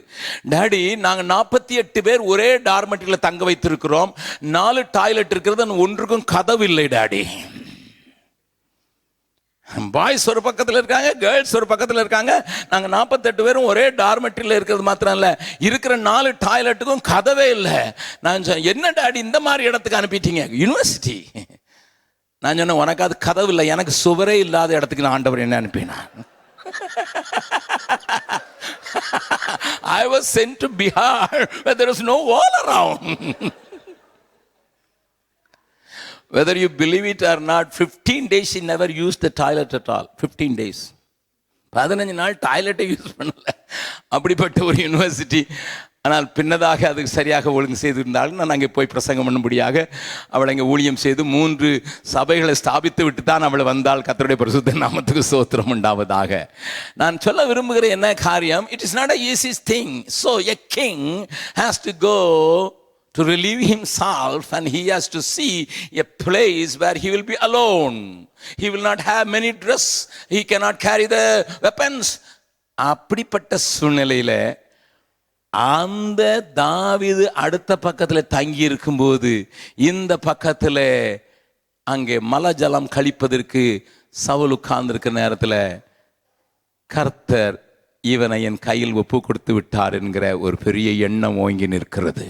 டாடி, நாங்கள் 48 பேர் ஒரே டார்மெட்ரியில் தங்க வைத்திருக்கிறோம். 4 டாய்லெட் இருக்கிறது, ஒன்றுக்கும் கதவு இல்லை டாடி. பாய்ஸ் ஒரு பக்கத்தில் இருக்காங்க, கேர்ள்ஸ் ஒரு பக்கத்தில் இருக்காங்க. நாங்கள் 48 பேரும் ஒரே டார்மெட்ரியில் இருக்கிறது மாத்திரம் இல்லை, இருக்கிற 4 டாய்லெட்டுக்கும் கதவே இல்லை. நான் சொன்னேன், என்ன டாடி இந்த மாதிரி இடத்துக்கு அனுப்பிட்டீங்க? யூனிவர்சிட்டி. நான் சொன்னேன், உனக்கு அது கதவு இல்லை, எனக்கு சுவரே இல்லாத இடத்துக்கு நான் ஆண்டவர் என்ன அனுப்பினான். I was sent to Bihar where there was no wall around. Whether you believe it or not, 15 days he never used the toilet at all. 15 days. 15 நாள் டாய்லெட்டை யூஸ் பண்ணல. அப்படிப்பட்ட ஒரு யூனிவர்சிட்டி. ஆனால் பின்னதாக அதுக்கு சரியாக ஒழுங்கு செய்திருந்தாலும் நான் அங்கே போய் பிரசங்கம் பண்ணும்படியாக அவள் அங்கே ஊழியம் செய்து 3 சபைகளை ஸ்தாபித்து விட்டு தான் அவள் வந்தாள். கர்த்தருடைய பரிசுத்த நாமத்துக்கு ஸ்தோத்திரம் உண்டாவதாக. நான் சொல்ல விரும்புகிற என்ன காரியம், it is not a easy thing. So a king has to go to relieve himself and he has to see a place where he will be alone. He will not have many dress. He cannot carry the weapons. அப்படிப்பட்ட சூழ்நிலையில அந்த தாவீது அடுத்த பக்கத்தில் தங்கி இருக்கும்போது இந்த பக்கத்தில் அங்கே மலஜலம் கழிப்பதற்கு சவுல் உட்கார்ந்திருக்கிற நேரத்தில் கர்த்தர் இவனை என் கையில் ஒப்பு கொடுத்து விட்டார் என்கிற ஒரு பெரிய எண்ணம் ஓங்கி நிற்கிறது.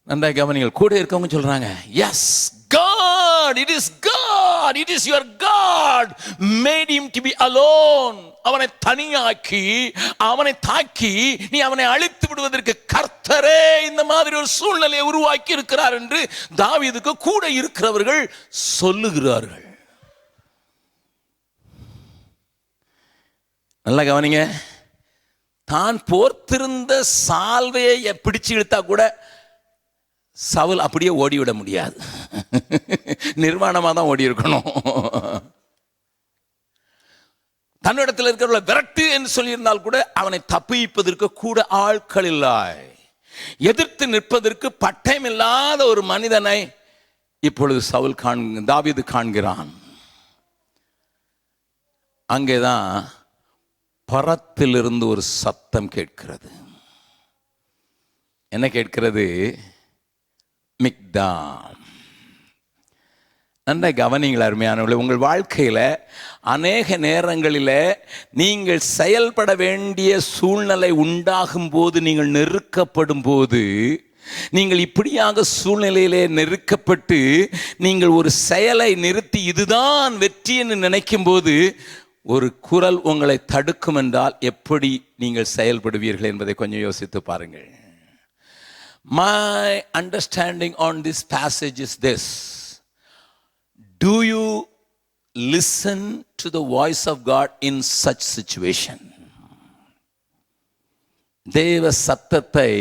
நன்றாக கவனிங்கள். கூட இருக்கவங்க சொல்றாங்க, S God, it is God, it is your God made him to be alone. அவனை தனியாக்கி அவனை தாக்கி நீ அவனை அழித்து விடுவதற்கு கர்த்தரே இந்த மாதிரி ஒரு சூழ்நிலையை உருவாக்கி இருக்கிறார் என்று தாவீதுக்கு கூட இருக்கிறவர்கள் சொல்லுகிறார்கள். நல்லா கவனிங்க. தான் போர்த்திருந்த சால்வையை பிடிச்சு இழுத்தா கூட சவுல் அப்படியே ஓடிவிட முடியாது, நிர்வாணமா தான் ஓடி இருக்கணும். தன்னிடத்தில் இருக்கிற விரட்டு என்று சொல்லியிருந்தால் கூட அவனை தப்பிப்பதற்கு கூட ஆட்கள் இல்லை. எதிர்த்து நிற்பதற்கு பட்டயம் இல்லாத ஒரு மனிதனை இப்பொழுது தாவீது காண்கிறான். அங்கேதான் பரத்திலிருந்து ஒரு சத்தம் கேட்கிறது. என்ன கேட்கிறது? மிக்தாம். நன்றாக கவனிங்கள் அருமையானவர்களே. உங்கள் வாழ்க்கையில் அநேக நேரங்களில் நீங்கள் செயல்பட வேண்டிய சூழ்நிலை உண்டாகும் போது, நீங்கள் நெருக்கப்படும் போது, நீங்கள் இப்படியாக சூழ்நிலையிலே நெருக்கப்பட்டு நீங்கள் ஒரு செயலை நிறுத்தி இதுதான் வெற்றி என்று நினைக்கும் போது ஒரு குரல் உங்களை தடுக்கும் என்றால் எப்படி நீங்கள் செயல்படுவீர்கள் என்பதை கொஞ்சம் யோசித்து பாருங்கள். My understanding on this passage is this: do you listen to the voice of God in such situation? தேவ சத்தத்தை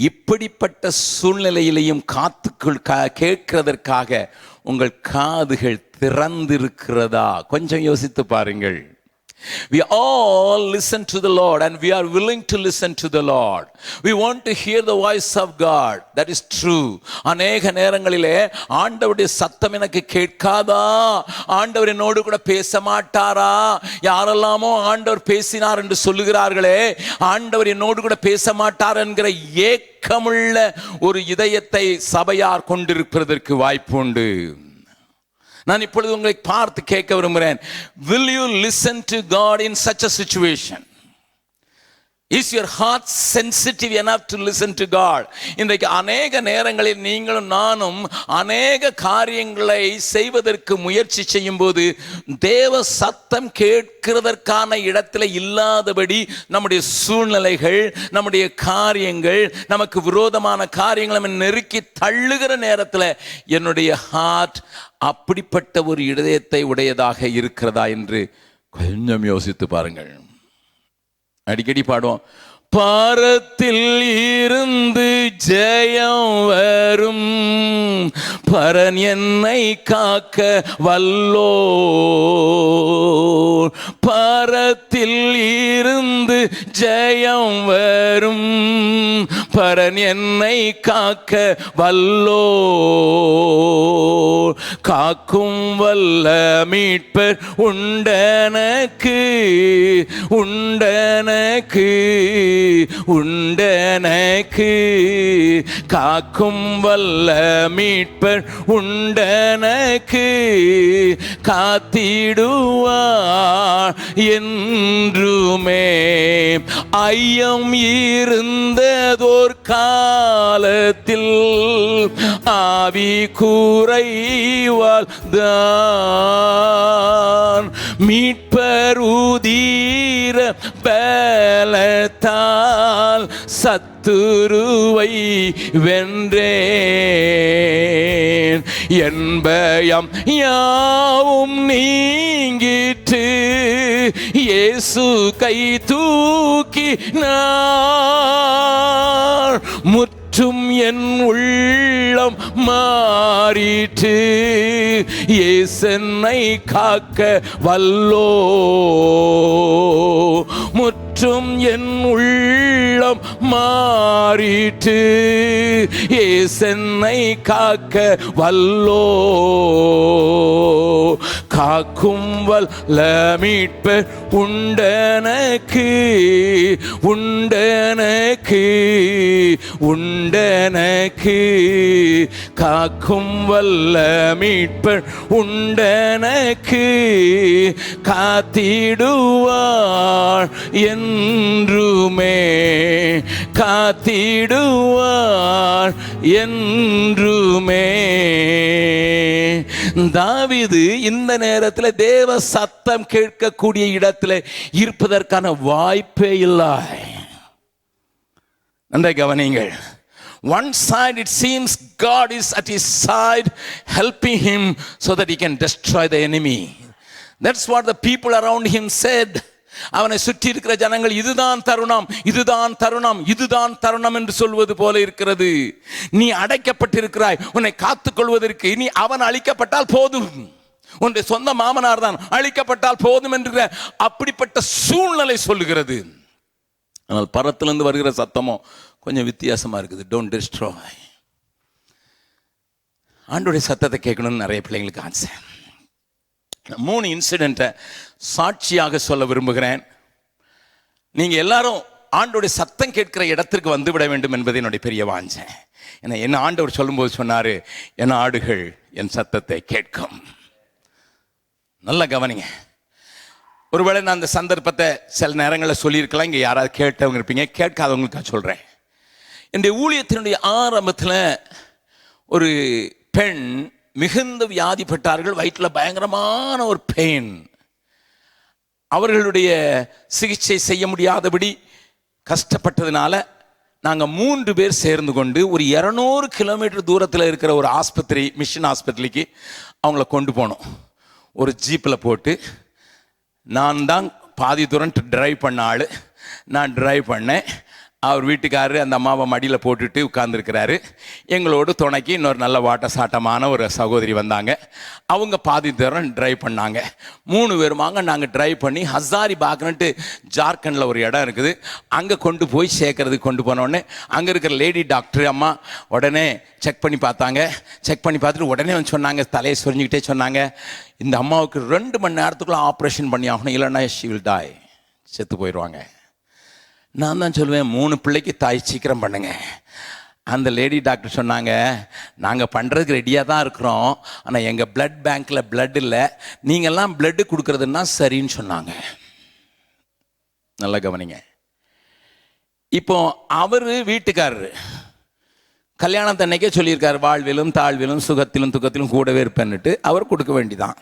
இப்படிப்பட்ட சூழ்நிலையிலையும் கேட்கிறதற்காக உங்கள் காதுகள் திறந்திருக்கிறதா? கொஞ்சம் யோசித்து பாருங்கள். We all listen to the Lord and we are willing to listen to the Lord. We want to hear the voice of God. That is true. அநேக நேரங்களிலே ஆண்டவருடைய சத்தம் எனக்கு கேட்காதா, ஆண்டவர் என்னோடு கூட பேச மாட்டாரா, யாரெல்லாமோ ஆண்டவர் பேசினார் என்று சொல்லுகிறார்களே, ஆண்டவர் என்னோடு கூட பேச மாட்டார் என்கிற ஏக்கமுள்ள ஒரு இதயத்தை சபையார் கொண்டிருப்பதற்கு வாய்ப்பு உண்டு. நான் இப்பொழுது உங்களை பார்த்து கேட்க விரும்புகிறேன். Will you listen to God in such a situation? Is your heart sensitive enough to listen to God? இன்றைக்கு அநேக நேரங்களில் நீங்களும் நானும் அநேக காரியங்களை செய்வதற்கு முயற்சி செய்யும் போது தேவ சத்தம் கேட்கிறதற்கான இடத்துல இல்லாதபடி நம்முடைய சூழ்நிலைகள், நம்முடைய காரியங்கள், நமக்கு விரோதமான காரியங்களை நம்ம நெருக்கி தள்ளுகிற நேரத்தில் என்னுடைய ஹார்ட் அப்படிப்பட்ட ஒரு இதயத்தை உடையதாக இருக்கிறதா என்று கொஞ்சம் யோசித்து பாருங்கள். அடிக்கடி பாடுவோம், பரத்தில் இருந்து ஜெயம் வரும், பரன் என்னை காக்க வல்லோ. பரத்தில் இருந்து ஜெயம் வரும், பரன் என்னை காக்க வல்லோ. காக்கும் வல்ல மீட்பர் உண்டனக்கு, உண்டனக்கு, உண்டனக்கு. காக்கும் வல்ல மீட்பர் உண்டனக்கு, காத்திடுவார் என்றுமே. ஐயம் இருந்ததோர் காலத்தில் ஆவி கூரைவாள் தான், மீட்பர் உதீர பலத்தால் சத்துருவை வென்றேன். என் பயம் யாவும் நீங்கிற்று, இயேசு கை தூக்கினார். முற்றும் என் உள்ளம் மாறிற்று, இயேசன்னை காக்க வல்லோ. முற்றும் என் உள்ளம் மாறிற்று, இயேசன்னை காக்க வல்லோ. காக்கும் வல்ல மீட்பர் உண்டனக்கு, உண்டனக்கு, உண்டனக்கு. காக்கும் வல்ல மீட்பர் உண்டனக்கு, காத்திடுவார் என்றுமே, காத்திடுவார் என்றுமே. தாவீது இந்த நேரத்தில் தேவ சத்தம் கேட்கக்கூடிய இடத்துல இருப்பதற்கான வாய்ப்பே இல்லை. நன்றாக கவனிங்கள். One side it seems God is at his side helping him so that he can destroy the enemy. That's what the people around him said. அவனை சுற்றி இருக்கிற ஜனங்கள் இதுதான் தருணம், இதுதான் தருணம், இதுதான் தருணம் என்று சொல்வது போல இருக்கிறது. நீ அடைக்கப்பட்டிருக்கிறாய், உன்னை காத்துக் கொள்வதற்கு. நீ அவன் அழிக்கப்பட்டால் போதும், உன்னுடைய சொந்த மாமனார் தான் அழிக்கப்பட்டால் போதும் என்கிற அப்படிப்பட்ட சூழ்நிலை சொல்லுகிறது. ஆனால் பரத்திலிருந்து வருகிற சத்தமோ கொஞ்சம் வித்தியாசமா இருக்குது. Don't destroy. ஆண்டோடைய சத்தத்தை கேட்கணும்னு நிறைய பிள்ளைங்களுக்கு ஆசை. 3 இன்சிடென்ட்டை சாட்சியாக சொல்ல விரும்புகிறேன். நீங்க எல்லாரும் ஆண்டோடைய சத்தம் கேட்கிற இடத்திற்கு வந்து விட வேண்டும் என்பது என்னுடைய பெரிய வாஞ்சை. ஏன்னா என்ன ஆண்டவர் சொல்லும்போது சொன்னாரு, என் ஆடுகள் என் சத்தத்தை கேட்கும். நல்ல கவனிங்க. ஒருவேளை நான் அந்த சந்தர்ப்பத்தை சில நேரங்களில் சொல்லியிருக்கலாம், இங்கே யாராவது கேட்டவங்க இருப்பீங்க, கேட்காதவங்களுக்காக சொல்கிறேன். என்னுடைய ஊழியத்தினுடைய ஆரம்பத்தில் ஒரு பெண் மிகுந்த வியாதிப்பட்டார்கள். வயிற்றில் பயங்கரமான ஒரு பெயின். அவர்களுடைய சிகிச்சை செய்ய முடியாதபடி கஷ்டப்பட்டதுனால நாங்கள் 3 பேர் சேர்ந்து கொண்டு ஒரு 200 கிலோமீட்டர் தூரத்தில் இருக்கிற ஒரு ஆஸ்பத்திரி, மிஷன் ஆஸ்பத்திரிக்கு அவங்கள கொண்டு போனோம். ஒரு ஜீப்பில் போட்டு நான் தான் பாதி தூரம் டிரைவ் பண்ண ஆள். நான் டிரைவ் பண்ணேன். அவர் வீட்டுக்காரரு அந்த அம்மாவை மடியில் போட்டுட்டு உட்கார்ந்துருக்கிறாரு. எங்களோடு துணைக்கு இன்னொரு நல்ல வாட்ட சாட்டமான ஒரு சகோதரி வந்தாங்க. அவங்க பாதி தூரம் டிரைவ் பண்ணாங்க. 3 பேருமாங்க நாங்கள் டிரைவ் பண்ணி ஹசாரிபாக்னுட்டு ஜார்க்கண்டில் ஒரு இடம் இருக்குது, அங்கே கொண்டு போய் சேர்க்கறதுக்கு கொண்டு போனோடனே அங்கே இருக்கிற லேடி டாக்டர் அம்மா உடனே செக் பண்ணி பார்த்தாங்க. செக் பண்ணி பார்த்துட்டு உடனே வந்து சொன்னாங்க, தலையை சொரிஞ்சுக்கிட்டே சொன்னாங்க, இந்த அம்மாவுக்கு 2 மணி நேரத்துக்குள்ளே ஆப்ரேஷன் பண்ணி ஆகணும், இல்லைன்னா ஷி வில் டாய், செத்து போயிடுவாங்க. நான் தான் சொல்லுவேன், 3 பிள்ளைக்கு தாய் சீக்கிரம் பண்ணுங்க. அந்த லேடி டாக்டர் சொன்னாங்க, நாங்கள் பண்ணுறதுக்கு ரெடியாக தான் இருக்கிறோம், ஆனால் எங்கள் பிளட் பேங்க்கில் பிளட் இல்லை, நீங்கள்லாம் பிளட்டு கொடுக்குறதுன்னா சரின்னு சொன்னாங்க. நல்லா கவனிங்க. இப்போ அவர் வீட்டுக்காரரு கல்யாணத்தன்னைக்கே சொல்லியிருக்காரு, வாழ்விலும் தாழ்விலும் சுகத்திலும் துக்கத்திலும் கூடவே இருப்பேன்னுட்டு. அவர் கொடுக்க வேண்டிதான்.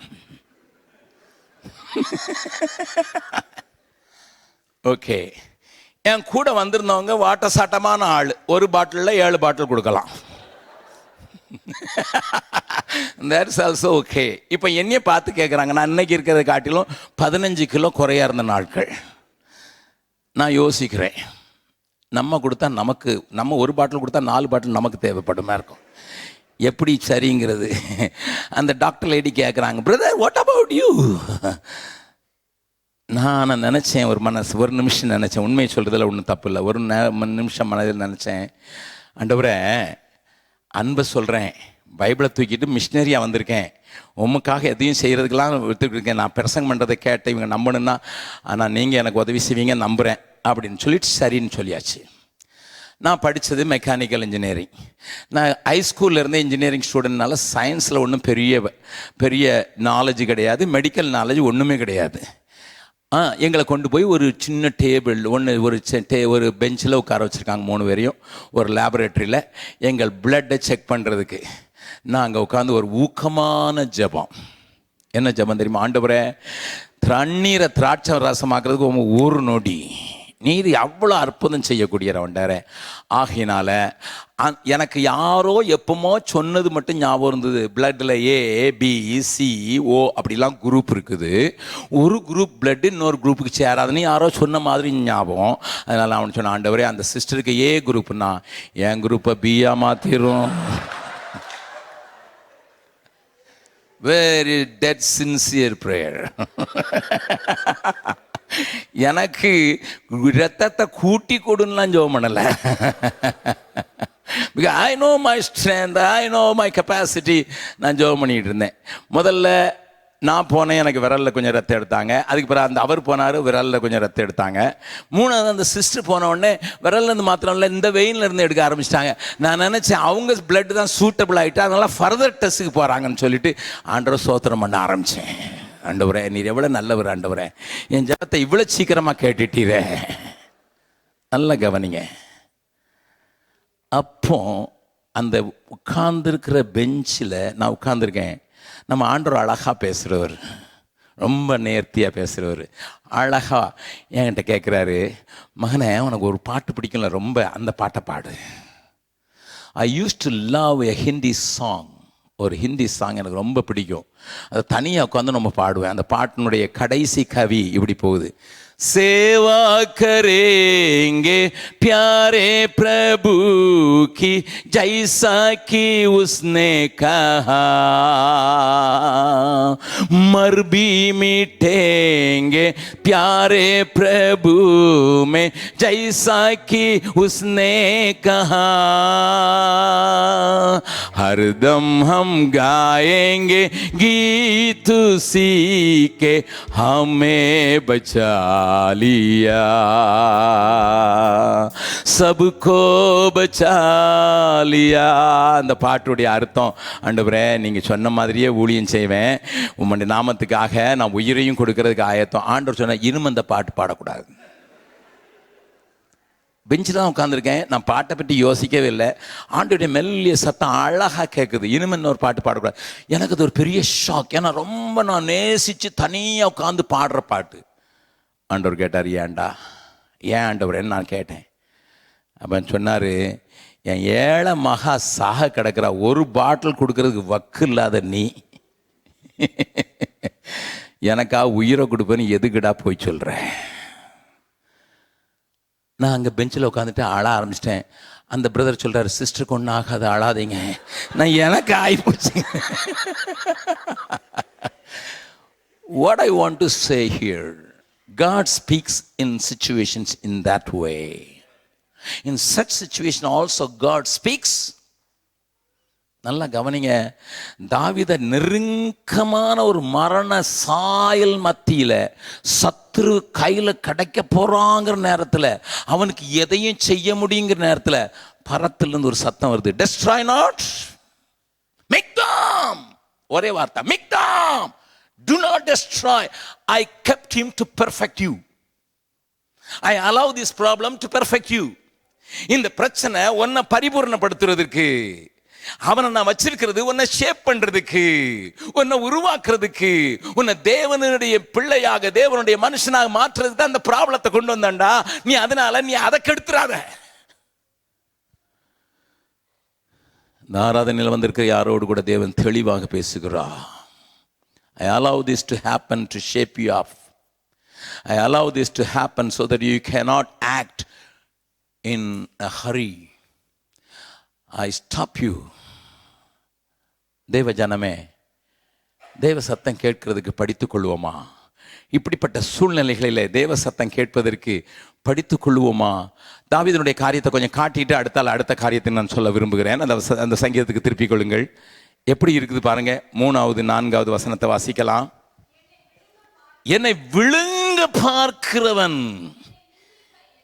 ஓகே. என் கூட வந்திருந்தவங்க வாட்ட சாட்டமான ஆள். ஒரு பாட்டிலில் 7 பாட்டில் கொடுக்கலாம். That's also okay. இப்போ என்னையே பார்த்து கேட்குறாங்க, நான் இன்னைக்கு இருக்கிறத காட்டிலும் 15 கிலோ குறையா இருந்த நாட்கள். நான் யோசிக்கிறேன், நம்ம கொடுத்தா நமக்கு, நம்ம ஒரு பாட்டில் கொடுத்தா 4 பாட்டில் நமக்கு தேவைப்படுமா இருக்கும். எப்படி சரிங்கிறது. அந்த டாக்டர் லேடி கேட்குறாங்க, பிரதர் வாட் அபவுட் யூ? நான் நினச்சேன், ஒரு நிமிஷம் நினச்சேன், உண்மையை சொல்கிறதுல ஒன்றும் தப்பு இல்லை. ஒரு நிமிஷம் மனதில் நினச்சேன், ஆண்டவரே அன்பை சொல்கிறேன், பைபிளை தூக்கிட்டு மிஷினரியாக வந்திருக்கேன், உமக்காக எதையும் செய்கிறதுக்கெல்லாம் விட்டுருக்கேன், நான் பிரசங்கம் பண்ணுறதை கேட்டு இவங்க நம்பணுன்னா, ஆனால் நீங்கள் எனக்கு உதவி செய்வீங்க நம்புகிறேன் அப்படின்னு சொல்லிட்டு சரின்னு சொல்லியாச்சு. நான் படித்தது மெக்கானிக்கல் இன்ஜினியரிங். நான் ஹைஸ்கூலில் இருந்தே இன்ஜினியரிங் ஸ்டூடெண்ட்னால சயின்ஸில் ஒன்றும் பெரிய நாலேஜ் கிடையாது, மெடிக்கல் நாலேஜ் ஒன்றுமே கிடையாது. எங்களை கொண்டு போய் ஒரு சின்ன டேபிள் ஒரு பெஞ்சில் உட்கார வச்சுருக்காங்க 3 பேரையும் ஒரு லேபரேட்டரியில் எங்கள் பிளட்டை செக் பண்ணுறதுக்கு. நான் அங்கே உட்காந்து ஒரு ஊக்கமான ஜெபம். என்ன ஜெபம் தெரியுமா? ஆண்டவரே, தண்ணீரை திராட்சை ரசமாக்குறதுக்கு ஒரு நொடி நீர் அவ்வளோ அற்புதம் செய்யக்கூடியவன்டார. ஆகையினால எனக்கு யாரோ எப்பமோ சொன்னது மட்டும் ஞாபகம் இருந்தது. பிளட்டில் ABCO அப்படிலாம் குரூப் இருக்குது. ஒரு குரூப் பிளட்டு இன்னொரு குரூப்புக்கு சேராதுன்னு யாரோ சொன்ன மாதிரி ஞாபகம். அதனால் அவன் சொன்ன, ஆண்டவரே அந்த சிஸ்டருக்கு A குரூப்னா என் குரூப்பை பியா மாற்றிடும். Very dead sincere prayer. எனக்கு ரத்தத்தை கூட்டி கொடுன்னுலாம் ஜெபம் பண்ணல. I know my strength, I know my capacity. நான் ஜெபம் பண்ணிட்டு இருந்தேன். முதல்ல நான் போனேன், எனக்கு விரலில் கொஞ்சம் ரத்தம் எடுத்தாங்க. அதுக்கு பிறகு அந்த அவர் போனார், விரலில் கொஞ்சம் ரத்தம் எடுத்தாங்க. மூணாவது அந்த சிஸ்டர் போன உடனே விரல்லேருந்து மாத்திரம் இல்லை, இந்த வெயின்லேருந்து எடுக்க ஆரம்பிச்சிட்டாங்க. நான் நினச்சேன் அவங்க பிளட் தான் சூட்டபிள் ஆகிட்டு அதனால ஃபர்தர் டெஸ்ட்டுக்கு போகிறாங்கன்னு சொல்லிட்டு ஆண்டவரை ஸ்தோத்திரம் பண்ண ஆரம்பித்தேன். ஆண்டவரே, நீர் எவ்வளோ நல்லவர் ஆண்டவரே, என் ஜெபத்தை இவ்வளோ சீக்கிரமாக கேட்டுட்டீரே. நல்லா கவனிங்க. அப்போ அந்த உட்கார்ந்துருக்கிற பெஞ்சில் நான் உட்கார்ந்துருக்கேன். நம்ம ஆண்டவர் அழகாக பேசுகிறவர், ரொம்ப நேர்த்தியாக பேசுகிறவர். அழகாக என்கிட்ட கேட்குறாரு, மகனே உனக்கு ஒரு பாட்டு பிடிக்கும்ல, ரொம்ப அந்த பாட்டை பாடு. I use to love a Hindi song. ஒரு ஹிந்தி சாங் எனக்கு ரொம்ப பிடிக்கும். அதை தனியாக உட்காந்து நம்ம பாடுவேன். அந்த பாட்டினுடைய கடைசி கவி இப்படி போகுது: सेवा करेंगे प्यारे प्रभु की जैसा कि उसने कहा, मर भी मिटेंगे प्यारे प्रभु में जैसा कि उसने कहा, हरदम हम गाएंगे गीत उसी के हमें बचा लिया, सबको बचा लिया. அந்த பாட்டுடைய அர்த்தம், ஆண்டவரே நீங்க சொன்ன மாதிரியே ஊழியம் செய்வேன், உம்முடைய நாமத்துக்காக நான் உயிரையும் கொடுக்கறதுக்கு ஆயத்தம். ஆண்டவர் சொன்ன இனிமே அந்த பாட்டு பாடக்கூடாது. பெஞ்சில் தான் உட்காந்துருக்கேன், நான் பாட்டை பற்றி யோசிக்கவே இல்லை. ஆண்டோடைய மெல்லிய சத்தம் அழகாக கேட்குது, இனிமேல் ஒரு பாட்டு பாடக்கூடாது. எனக்கு அது ஒரு பெரிய ஷாக். ஏன்னா ரொம்ப நான் நேசித்து தனியாக உட்காந்து பாடுற பாட்டு. ஆண்டவர் கேட்டார், ஏன்டா, ஏன் ஆண்டவரேன்னு நான் கேட்டேன். அப்போ சொன்னார், என் ஏழை மகா சாக கிடக்கிறா, ஒரு பாட்டில் கொடுக்கறதுக்கு வக்கு இல்லாத நீ எனக்கா உயிரை கொடுப்பேன்னு எதுக்குடா போய் சொல்கிற. நான் அங்கே பெஞ்சில் உட்காந்துட்டு அழ ஆரம்பிச்சிட்டேன். அந்த பிரதர் சொல்கிறார், சிஸ்டருக்கு ஒன்றும் ஆகாது, அழாதீங்க. நான் எனக்கு ஆகிப்போச்சு. What I want to say here, God speaks in situations in that way. In such situation also God speaks. நல்லா கவனிங்க. தாவீதை நெருக்கமான ஒரு மரண சாயல் மத்தியில் சத்துரு கையில் கிடைக்க போறாங்கிற நேரத்தில், அவனுக்கு எதையும் செய்ய முடியுங்கிற நேரத்தில் பரத்திலிருந்து ஒரு சத்தம் வருது, destroy not, make them. ஒரே வார்த்தை, make them. Do not destroy. I kept him to perfect you. I allow this problem to perfect you. இந்த பிரச்சனை உன்னை பரிபூர்ணப்படுத்துறதுக்கு, அவனை நான் வச்சிருக்கிறது உன்னை ஷேப் பண்றதுக்கு, உன்னை உருவாக்குறதுக்கு, உன்னை தேவனுடைய பிள்ளையாக தேவனுடைய மனுஷனாக மாற்றுறதுக்கு தான் அந்த ப்ராப்ளத்தை கொண்டு வந்தாண்டா. நீ அதனால நீ அதை கெடுத்துறாத. இந்த ஆராதனையில் வந்திருக்கிற யாரோடு கூட தேவன் தெளிவாக பேசுகிறார். I allow this to happen to shape you up. I allow this to happen so that you cannot act in a hurry. I stop you. தேவ ஜனமே, தேவ சத்தம் கேட்கிறதுக்கு படித்துக் கொள்வோமா? இப்படிப்பட்ட சூழ்நிலைகளில் தேவ சத்தம் கேட்பதற்கு படித்துக் கொள்வோமா? தாவீதுடைய காரியத்தை கொஞ்சம் காட்டிட்டு அடுத்த காரியத்தை நான் சொல்ல விரும்புகிறேன். அந்த சங்கீதத்துக்கு திருப்பிக் கொள்ளுங்கள். எப்படி இருக்குது பாருங்க. 3வது 4வது வசனத்தை வாசிக்கலாம். என்னை விழுங்க பார்க்கிறவன்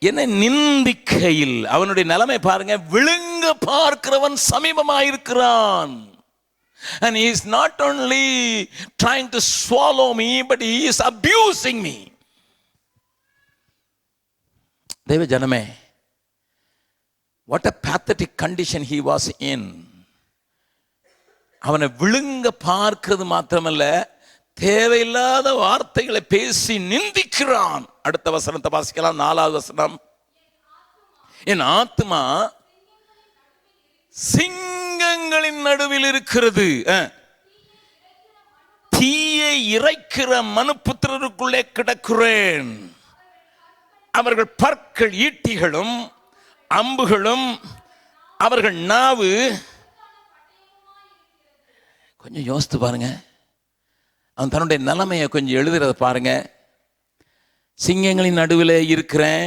என்னை நிந்திக்கையில், அவனுடைய நிலைமை பாருங்க, விழுங்க பார்க்கிறவன் சமீபமாயிருக்கிறான். And he is not only trying to swallow me, but he is abusing me. தேவ ஜனமே, what a pathetic condition he was in. அவனை விழுங்க பார்க்கிறது மாத்திரமல்ல, தேவையில்லாத வார்த்தைகளை பேசி நிந்திக்கிறான். அடுத்த வசனத்தை வாசிக்கலாம். 4வது வசனம், என் ஆத்மா சிங்கங்களின் நடுவில் இருக்கிறது, தீயை இறைக்கிற மனுபுத்திரருக்குள்ளே கிடக்கிறேன். அவர்கள் பற்கள் ஈட்டிகளும் அம்புகளும், அவர்கள் நாவு. கொஞ்சம் யோசித்து பாருங்க, அவன் தன்னுடைய நிலைமையை கொஞ்சம் எழுதுறத பாருங்க. சிங்கங்களின் நடுவில் இருக்கிறேன்,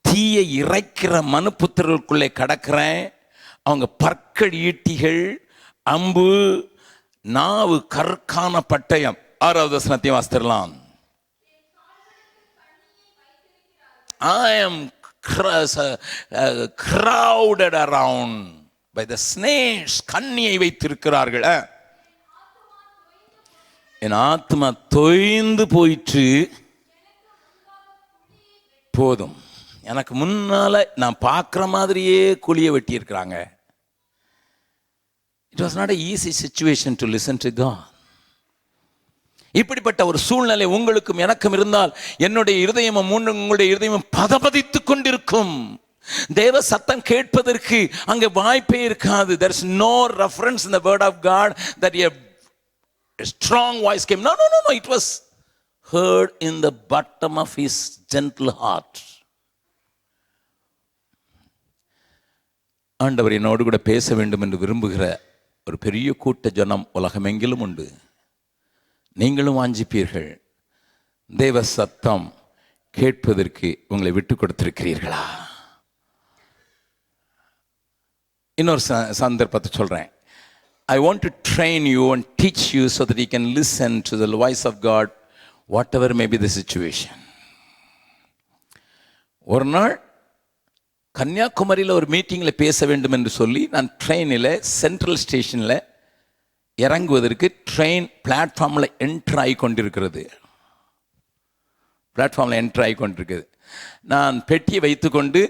தீயை இறைக்கிற மனுபுத்திரருக்குள்ளே கடக்கிறேன். அவங்க பற்கள் ஈட்டிகள், அம்பு, நாவு கற்கான பட்டயம். 6வது வசனத்தையும் வாசித்திரலாம். I am crowded around by the snares. கண்ணியை வைத்திருக்கிறார்கள். என் ஆத்மா தொய்ந்து போயிற்று, போதும். எனக்கு முன்னால நான் பார்க்குற மாதிரியே குழிய வெட்டி இருக்கிறாங்க. It was not a easy situation to listen to God. இப்படிப்பட்ட ஒரு சூழ்நிலை உங்களுக்கும் எனக்கும் இருந்தால் என்னுடைய இருதயமும் உங்களுடைய இருதயமும் பதபதித்துக் கொண்டிருக்கும். தேவ சத்தம் கேட்பதற்கு அங்கே வாய்ப்பே இருக்காது. there is no reference in the word of God that a strong voice came. No, it was heard in the bottom of his gentle heart. ஆண்டவர் என்னோடு கூட பேச வேண்டும் என்று விரும்புகிற ஒரு பெரிய கூட்ட ஜனம் உலகமெங்கிலும் உண்டு. நீங்களும் வாஞ்சிப்பீர்கள். தேவ சத்தம் கேட்பதற்கு உங்களை விட்டு கொடுத்திருக்கிறீர்களா? இன்னொரு சந்தர்ப்பத்தை சொல்றேன். I want to train you and teach you so that you can listen to the voice of God whatever may be the situation. ஒரு நாள் கன்னியாகுமரியில் ஒரு மீட்டிங்கில் பேச வேண்டும் என்று சொல்லி நான் ட்ரெயினில் சென்ட்ரல் ஸ்டேஷனில் இறங்குவதற்கு ட்ரெயின் பிளாட்ஃபார்மில் என்ட்ரு ஆகி கொண்டிருக்கிறது. நான் பெட்டியை வைத்துக்கொண்டு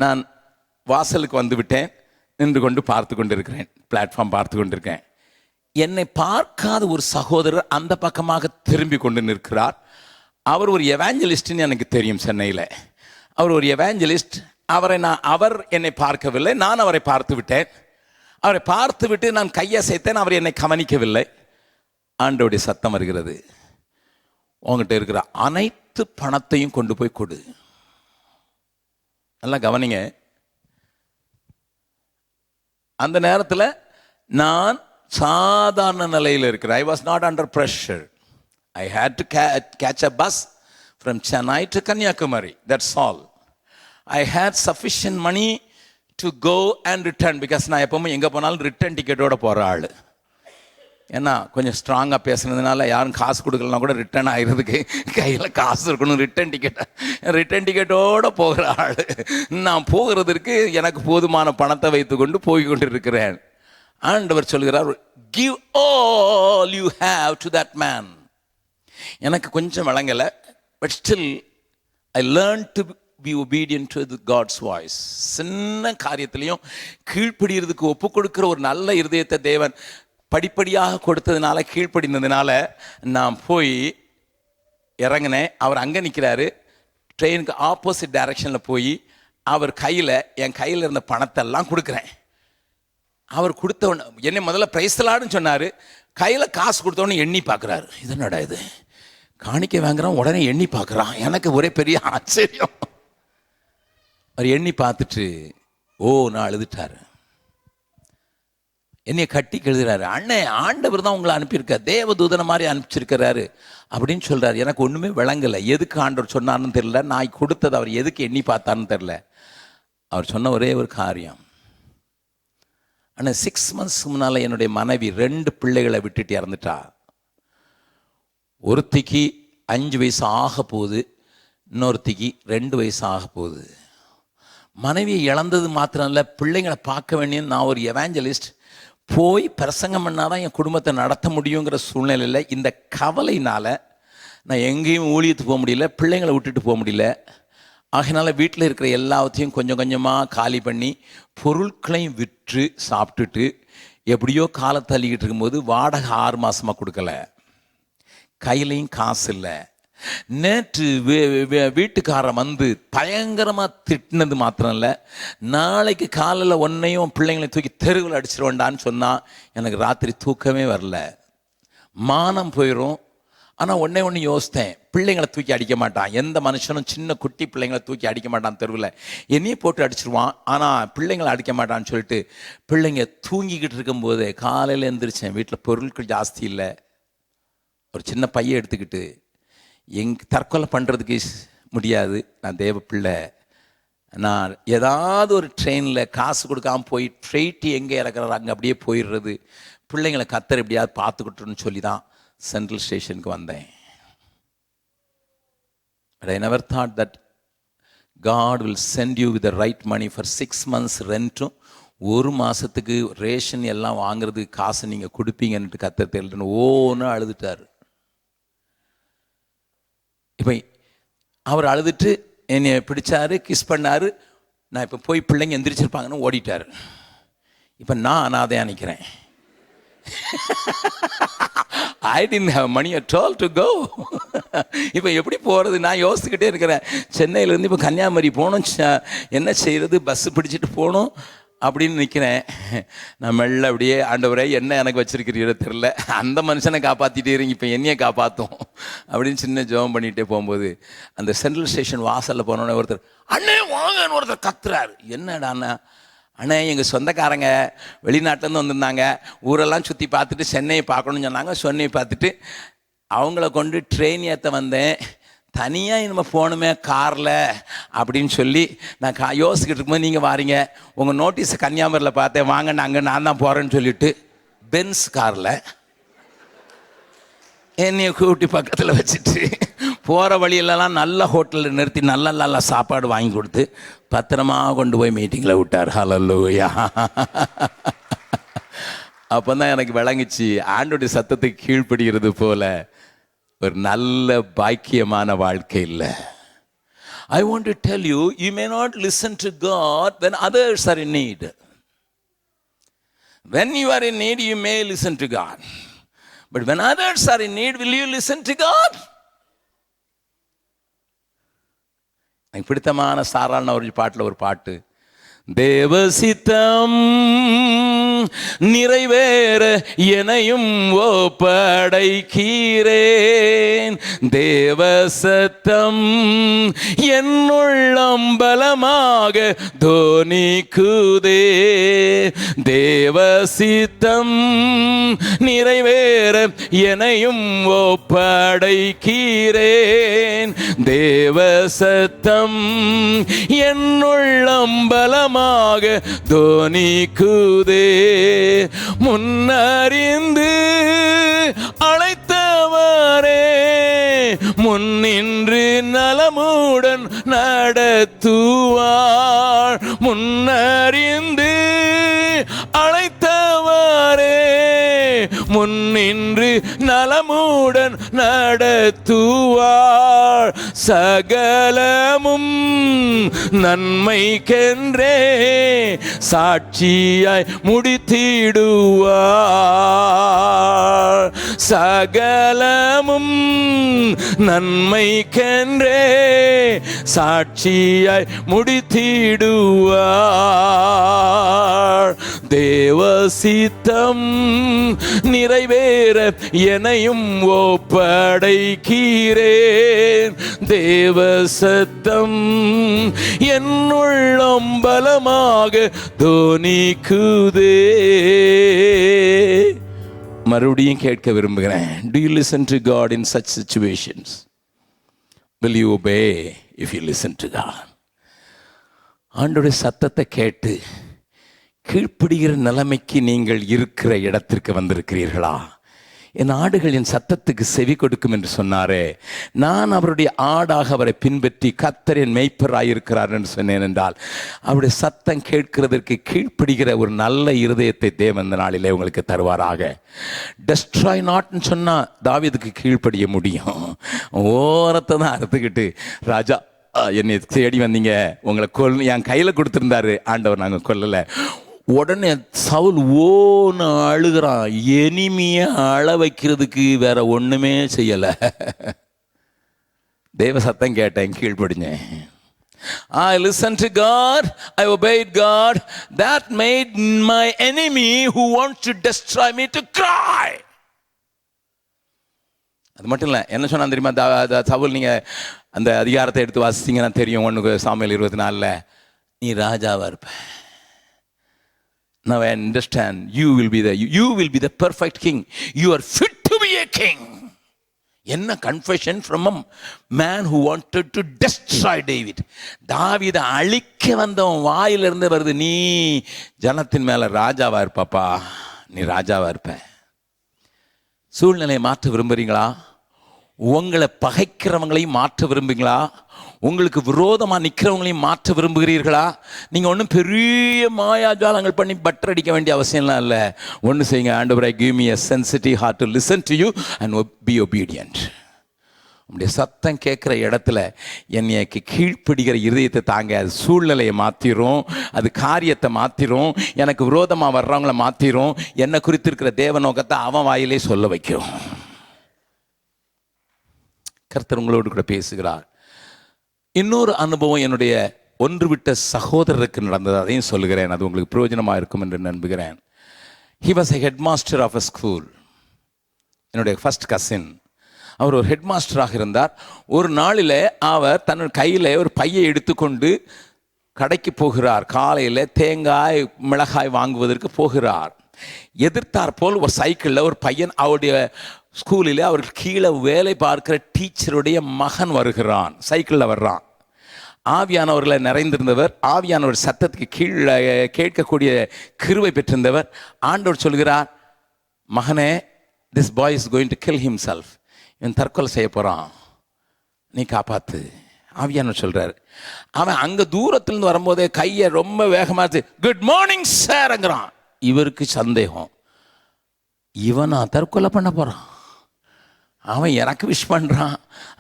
நான் வாசலுக்கு வந்து விட்டேன். நின்று கொண்டு பார்த்து கொண்டிருக்கிறேன், பிளாட்ஃபார்ம் பார்த்து கொண்டிருக்கேன். என்னை பார்க்காத ஒரு சகோதரர் அந்த பக்கமாக திரும்பி கொண்டு நிற்கிறார். அவர் ஒரு எவாஞ்சலிஸ்ட்னு எனக்கு தெரியும். சென்னையில் அவர் ஒரு எவாஞ்சலிஸ்ட். அவர் என்னை பார்க்கவில்லை, நான் அவரை பார்த்து விட்டேன். அவரை பார்த்து விட்டு நான் கையசைத்தேன், அவர் என்னை கவனிக்கவில்லை. ஆண்டவருடைய சத்தம் வருகிறது, உங்ககிட்ட இருக்கிற அனைத்து பணத்தையும் கொண்டு போய் கொடு. நல்லா கவனிங்க. அந்த நேரத்தில் நான் சாதாரண நிலையில் இருக்கிறேன். I was not under pressure. I had to catch a bus from Chennai to Kanyakumari. That's all. I had sufficient money to go and return because நான் எப்பவுமே எங்கே போனாலும் ரிட்டர்ன் டிக்கெட்டோட போகிற ஆள். ஏன்னா கொஞ்சம் ஸ்ட்ராங்காக பேசுனதுனால யாரும் காசு கொடுக்கலனா கூட ரிட்டர்ன் ஆகிறதுக்கு கையில் காசு இருக்கணும். ரிட்டர்ன் டிக்கெட்டோடு போகிற ஆள். நான் போகிறதுக்கு எனக்கு போதுமான பணத்தை வைத்துக்கொண்டு போய் கொண்டு இருக்கிறேன். ஆண்டவர் சொல்கிறார், give all you have to that man. எனக்கு கொஞ்சம் வழங்கலை, but still I learned to be obedient to God's voice. சின்ன காரியத்திலையும் கீழ்ப்படிகிறதுக்கு ஒப்பு கொடுக்கிற ஒரு நல்ல இருதயத்தை தேவன் படிப்படியாக கொடுத்ததுனால, கீழ்ப்படினதுனால நான் போய் இறங்கினேன். அவர் அங்கே நிற்கிறாரு. ட்ரெயினுக்கு ஆப்போசிட் டைரக்ஷனில் போய் அவர் கையில், என் கையில் இருந்த பணத்தெல்லாம் கொடுக்குறேன். அவர் கொடுத்தவொடனே என்னை முதல்ல பிரைஸ்லான்னு சொன்னார். கையில் காசு கொடுத்தவொடனே எண்ணி பார்க்குறாரு. இது என்னடா இது, காணிக்க வாங்குறான் உடனே எண்ணி பார்க்குறான். எனக்கு ஒரே பெரிய ஆச்சரியம். அவர் எண்ணி பார்த்துட்டு நான் அழுதுட்டார். என்னைய கட்டி எழுதுறாரு, அண்ணே ஆண்டவர் தான் உங்களை அனுப்பியிருக்கார், தேவதூதனை மாதிரி அனுப்பிச்சிருக்கிறாரு அப்படின்னு சொல்கிறார். எனக்கு ஒன்றுமே விளங்கலை. எதுக்கு ஆண்டவர் சொன்னார்னு தெரியல, நான் கொடுத்தது அவர் எதுக்கு எண்ணி பார்த்தான்னு தெரில. அவர் சொன்ன ஒரே ஒரு காரியம், ஆனால் 6 months முன்னால் என்னுடைய மனைவி 2 பிள்ளைகளை விட்டுட்டு இறந்துட்டா. ஒருத்திக்கு 5 வயசு ஆக போகுது, இன்னொருத்திக்கு 2 வயசு ஆக போகுது. மனைவியை இழந்தது மாத்திரம் இல்லை, பிள்ளைங்களை பார்க்க வேண்டிய நான் ஒரு எவாஞ்சலிஸ்ட், போய் பிரசங்கம் பண்ணாதான் என் குடும்பத்தை நடத்த முடியுங்கிற சூழ்நிலையில் இந்த கவலையினால் நான் எங்கேயும் ஊழியத்துக்கு போக முடியல, பிள்ளைங்களை விட்டுட்டு போக முடியல. ஆகையினால வீட்டில் இருக்கிற எல்லாத்தையும் கொஞ்சம் கொஞ்சமாக காலி பண்ணி பொருட்களையும் விற்று சாப்பிட்டுட்டு எப்படியோ காலை தள்ளிக்கிட்டு இருக்கும்போது வாடகை 6 மாதமாக கொடுக்கல, கையிலையும் காசு இல்லை. நேற்று வீட்டுக்காரன் வந்து பயங்கரமாக திட்டினது மாத்திரம் இல்லை, நாளைக்கு காலையில் ஒன்றையும் பிள்ளைங்களை தூக்கி தெருவில் அடிச்சிருவேண்டான்னு சொன்னால் எனக்கு ராத்திரி தூக்கமே வரல, மானம் போயிடும். ஆனால் ஒன்று யோசித்தேன், பிள்ளைங்களை தூக்கி அடிக்க மாட்டான், எந்த மனுஷனும் சின்ன குட்டி பிள்ளைங்களை தூக்கி அடிக்க மாட்டான் தெருவில், என்னையே போட்டு அடிச்சிருவான், ஆனால் பிள்ளைங்களை அடிக்க மாட்டான்னு சொல்லிட்டு பிள்ளைங்க தூங்கிக்கிட்டு இருக்கும்போது காலையில் எழுந்திரிச்சேன். வீட்டில் பொருட்கள் ஜாஸ்தி இல்லை. ஒரு சின்ன பையன் எடுத்துக்கிட்டு தற்கொலை பண்ணுறதுக்கு முடியாது, நான் தேவ பிள்ளை, நான் ஏதாவது ஒரு ட்ரெயினில் காசு கொடுக்காமல் போய் ஃப்ளைட்டு எங்கே இறக்குறாரு அங்கே அப்படியே போயிடுறது, பிள்ளைங்களை கத்தர் எப்படியாவது பார்த்துக்கிட்டோன்னு சொல்லி தான் சென்ட்ரல் ஸ்டேஷனுக்கு வந்தேன். But I never thought that God will send you with the right money for 6 months rent. ஒரு மாதத்துக்கு ரேஷன் எல்லாம் வாங்குறதுக்கு காசு நீங்கள் கொடுப்பீங்கன்ட்டு கர்த்தர் தெரியலன்னு ஓன்னு அழுதுட்டார். இப்போ அவர் அழுதுட்டு என்னை பிடிச்சாரு, கிஸ் பண்ணார். நான் இப்போ போய் பிள்ளைங்க எந்திரிச்சிருப்பாங்கன்னு ஓடிட்டார். இப்போ நான் அனாதையாக நிற்கிறேன். I didn't have money at all to go. இப்போ எப்படி போகிறது நான் யோசிச்சுக்கிட்டே இருக்கிறேன். சென்னையிலேருந்து இப்போ கன்னியாகுமரி போகணும், என்ன செய்கிறது, பஸ்ஸு பிடிச்சிட்டு போகணும் அப்படின்னு நிற்கிறேன். நான் மெல்ல அப்படியே, ஆண்டவரே என்ன எனக்கு வச்சிருக்கிறீரோ தெரில, அந்த மனுஷனை காப்பாற்றிட்டே இருங்க, இப்போ என்னையே காப்பாற்றும் அப்படின்னு சின்ன ஜெபம் பண்ணிகிட்டே போகும்போது அந்த சென்ட்ரல் ஸ்டேஷன் வாசலில் போனோன்னே ஒருத்தர் அண்ணே வாங்கன்னு ஒருத்தர் கத்துறாரு. என்னடா அண்ணே எங்கள் சொந்தக்காரங்க வெளிநாட்டிலேருந்து வந்திருந்தாங்க, ஊரெல்லாம் சுற்றி பார்த்துட்டு சென்னையை பார்க்கணுன்னு சொன்னாங்க. சென்னையை பார்த்துட்டு அவங்கள கொண்டு ட்ரெயின் ஏற்ற வந்தேன், தனியாக நம்ம போகணுமே காரில் அப்படின்னு சொல்லி நான் யோசிச்சுக்கிட்டு இருக்கும்போது நீங்கள் வாரீங்க, உங்கள் நோட்டீஸை கன்னியாகுமரியில் பார்த்தேன், வாங்க நாங்கள் நான் தான் போகிறேன்னு சொல்லிவிட்டு பென்ஸ் காரில் என்னையை கூட்டி பக்கத்தில் வச்சுட்டு போகிற வழியிலலாம் நல்ல ஹோட்டலில் நிறுத்தி நல்ல நல்ல சாப்பாடு வாங்கி கொடுத்து பத்திரமா கொண்டு போய் மீட்டிங்கில் விட்டார். ஹல்லேலூயா. அப்போ தான் எனக்கு விளங்குச்சு, ஆண்டோடைய சத்தத்துக்கு கீழ்ப்படுகிறது போல ஒரு நல்ல பாக்கியமான வாழ்க்கை இல்லை. I want to tell you, you may not listen to God when others are in need. When you are in need, you may listen to God. But when others are in need, will you listen to God? எனக்கு பிடித்தமான சாராளன ஒரு பாட்டில் ஒரு பாட்டு, தேவசித்தம் நிறைவேற எனையும் ஒப்படைக்கிறேன், தேவசத்தம் என்னுள்ளம் பலமாக தோனிக்குதே, தேவசித்தம் நிறைவேற எனையும் ஒப்படைக்கிறேன், தேவசத்தம் என்னுள்ளம் பலமாக தோனிக்குதே, முன்னறிந்து அழைத்தவரே முன்னின்று நலமுடன் நடத்துவார், முன்னறிந்து அழைத்தவரே முன்னின்று நலமுடன் நடத்துவார், சகலமும் நன்மைக்கென்றே சாட்சியாய் முடித்திடுவார், சகலமும் நன்மைக்கென்றே சாட்சியாய் முடித்திடுவார், தேவசித்தம் நிறைவேற எனையும் ஒப்படைக்கிறேன், தேவசத்தம் என்னுள்ளம் பலமாக தோனிக்குதே. மறுபடியும் கேட்க விரும்புகிறேன், do you listen to God in such situations? Will you obey if you listen to God? ஆண்டவருடைய சத்தத்தை கேட்டு கீழ்ப்படுகிற நிலைமைக்கு நீங்கள் இருக்கிற இடத்திற்கு வந்திருக்கிறீர்களா? என் ஆடுகள் என் சத்தத்துக்கு செவி கொடுக்கும் என்று சொன்னாரே, நான் அவருடைய ஆடாக அவரை பின்பற்றி கர்த்தர் என் மேய்ப்பராயிருக்கிறார் என்று சொன்னேன் என்றால், அவருடைய சத்தம் கேட்கிறதற்கு கீழ்ப்படுகிற ஒரு நல்ல இருதயத்தை தேவன் இந்த நாளிலே உங்களுக்கு தருவாராக. டெஸ்ட்ராய் நாட்னு சொன்னால் தாவீதுக்கு கீழ்ப்படிய முடியும். ஓரத்தை தான் அறுத்துக்கிட்டு, ராஜா என்னை தேடி வந்தீங்க, உங்களை என் கையில் கொடுத்துருந்தாரு ஆண்டவர், நாங்கள் கொல்லலை. உடனே சவுல் ஓன்னு அழுகிறான். எனிமையை அழ வைக்கிறதுக்கு வேற ஒன்றுமே செய்யலை. தேவ சத்தம் கேட்டேன், கீழ்ப்படிஞ்சேன். I listened to God, I obeyed God. That made my enemy who wants to destroy me to cry. அது மட்டும் இல்லை, என்ன சொன்னா தெரியுமா சவுல்? நீங்கள் அந்த அதிகாரத்தை எடுத்து வாசித்தீங்கன்னா தெரியும். 1 சாமுவேல் 24 நீ ராஜாவா இருப்ப. Now I understand, you will be the perfect king. You are fit to be a king. என்ன confession from a man who wanted to destroy David. தாவீதை அழிக்க வந்தவன் வாயிலிருந்து வருது, நீ ஜனத்தின் மேல ராஜாவா இருப்பாப்பா, நீ ராஜாவா இருப்ப. சூழ்நிலையை மாற்ற விரும்புகிறீங்களா? உங்களை பகைக்கிறவங்களையும் மாற்ற விரும்புகிறீங்களா? உங்களுக்கு விரோதமாக நிற்கிறவங்களையும் மாற்ற விரும்புகிறீர்களா? நீங்கள் ஒன்றும் பெரிய மாயாஜாலங்கள் பண்ணி பட்டர் அடிக்க வேண்டிய அவசியம்லாம் இல்லை. ஒன்று செய்யுங்க, ஆண்டவரே give me a sensitive heart to listen to you and be obedient. உங்களுடைய சத்தம் கேட்குற இடத்துல என்னைக்கு கீழ்ப்பிடிக்கிற இருதயத்தை தாங்க. அது சூழ்நிலையை மாற்றிரும், அது காரியத்தை மாற்றிரும், எனக்கு விரோதமாக வர்றவங்கள மாற்றிரும், என்னை குறித்து இருக்கிற தேவ நோக்கத்தை அவன் வாயிலே சொல்ல வைக்கும். கர்த்தர் உங்களோடு கூட பேசுகிறார். இன்னொரு அனுபவம் என்னுடைய ஒன்று விட்ட சகோதரருக்கு நடந்தது, அதையும் சொல்லுகிறேன். அது உங்களுக்கு பிரயோஜனமாக இருக்கும் என்று நம்புகிறேன். He was a headmaster of a school. என்னுடைய ஃபர்ஸ்ட் கசின். அவர் ஒரு ஹெட் மாஸ்டராக இருந்தார். ஒரு நாளில் அவர் தன் கையில் ஒரு பையை எடுத்துக்கொண்டு கடைக்கு போகிறார். காலையில் தேங்காய் மிளகாய் வாங்குவதற்கு போகிறார். எதிர்த்தார் போல் ஒரு சைக்கிளில் ஒரு பையன், அவருடைய ஸ்கூலில் அவருக்கு கீழே வேலை பார்க்கிற டீச்சருடைய மகன் வருகிறான். சைக்கிளில் வர்றான். ஆவியானவர்களை நிறைந்திருந்தவர், ஆவியானவர் சத்தத்துக்கு கீழே கேட்கக்கூடிய கிருபை பெற்றிருந்தவர். ஆண்டவர் சொல்கிறார், மகனே, this boy is going to kill himself. இவன் தற்கொலை செய்ய போகிறான், நீ காப்பாத்து. ஆவியானவர் சொல்கிறார். அவன் அங்கே தூரத்துலேருந்து வரும்போதே கையை ரொம்ப வேகமாக குட் மார்னிங் சார்ங்கிறான். இவருக்கு சந்தேகம், இவனா தற்கொலை பண்ண போகிறான். அவன் எனக்கு விஷ் பண்ணுறான்,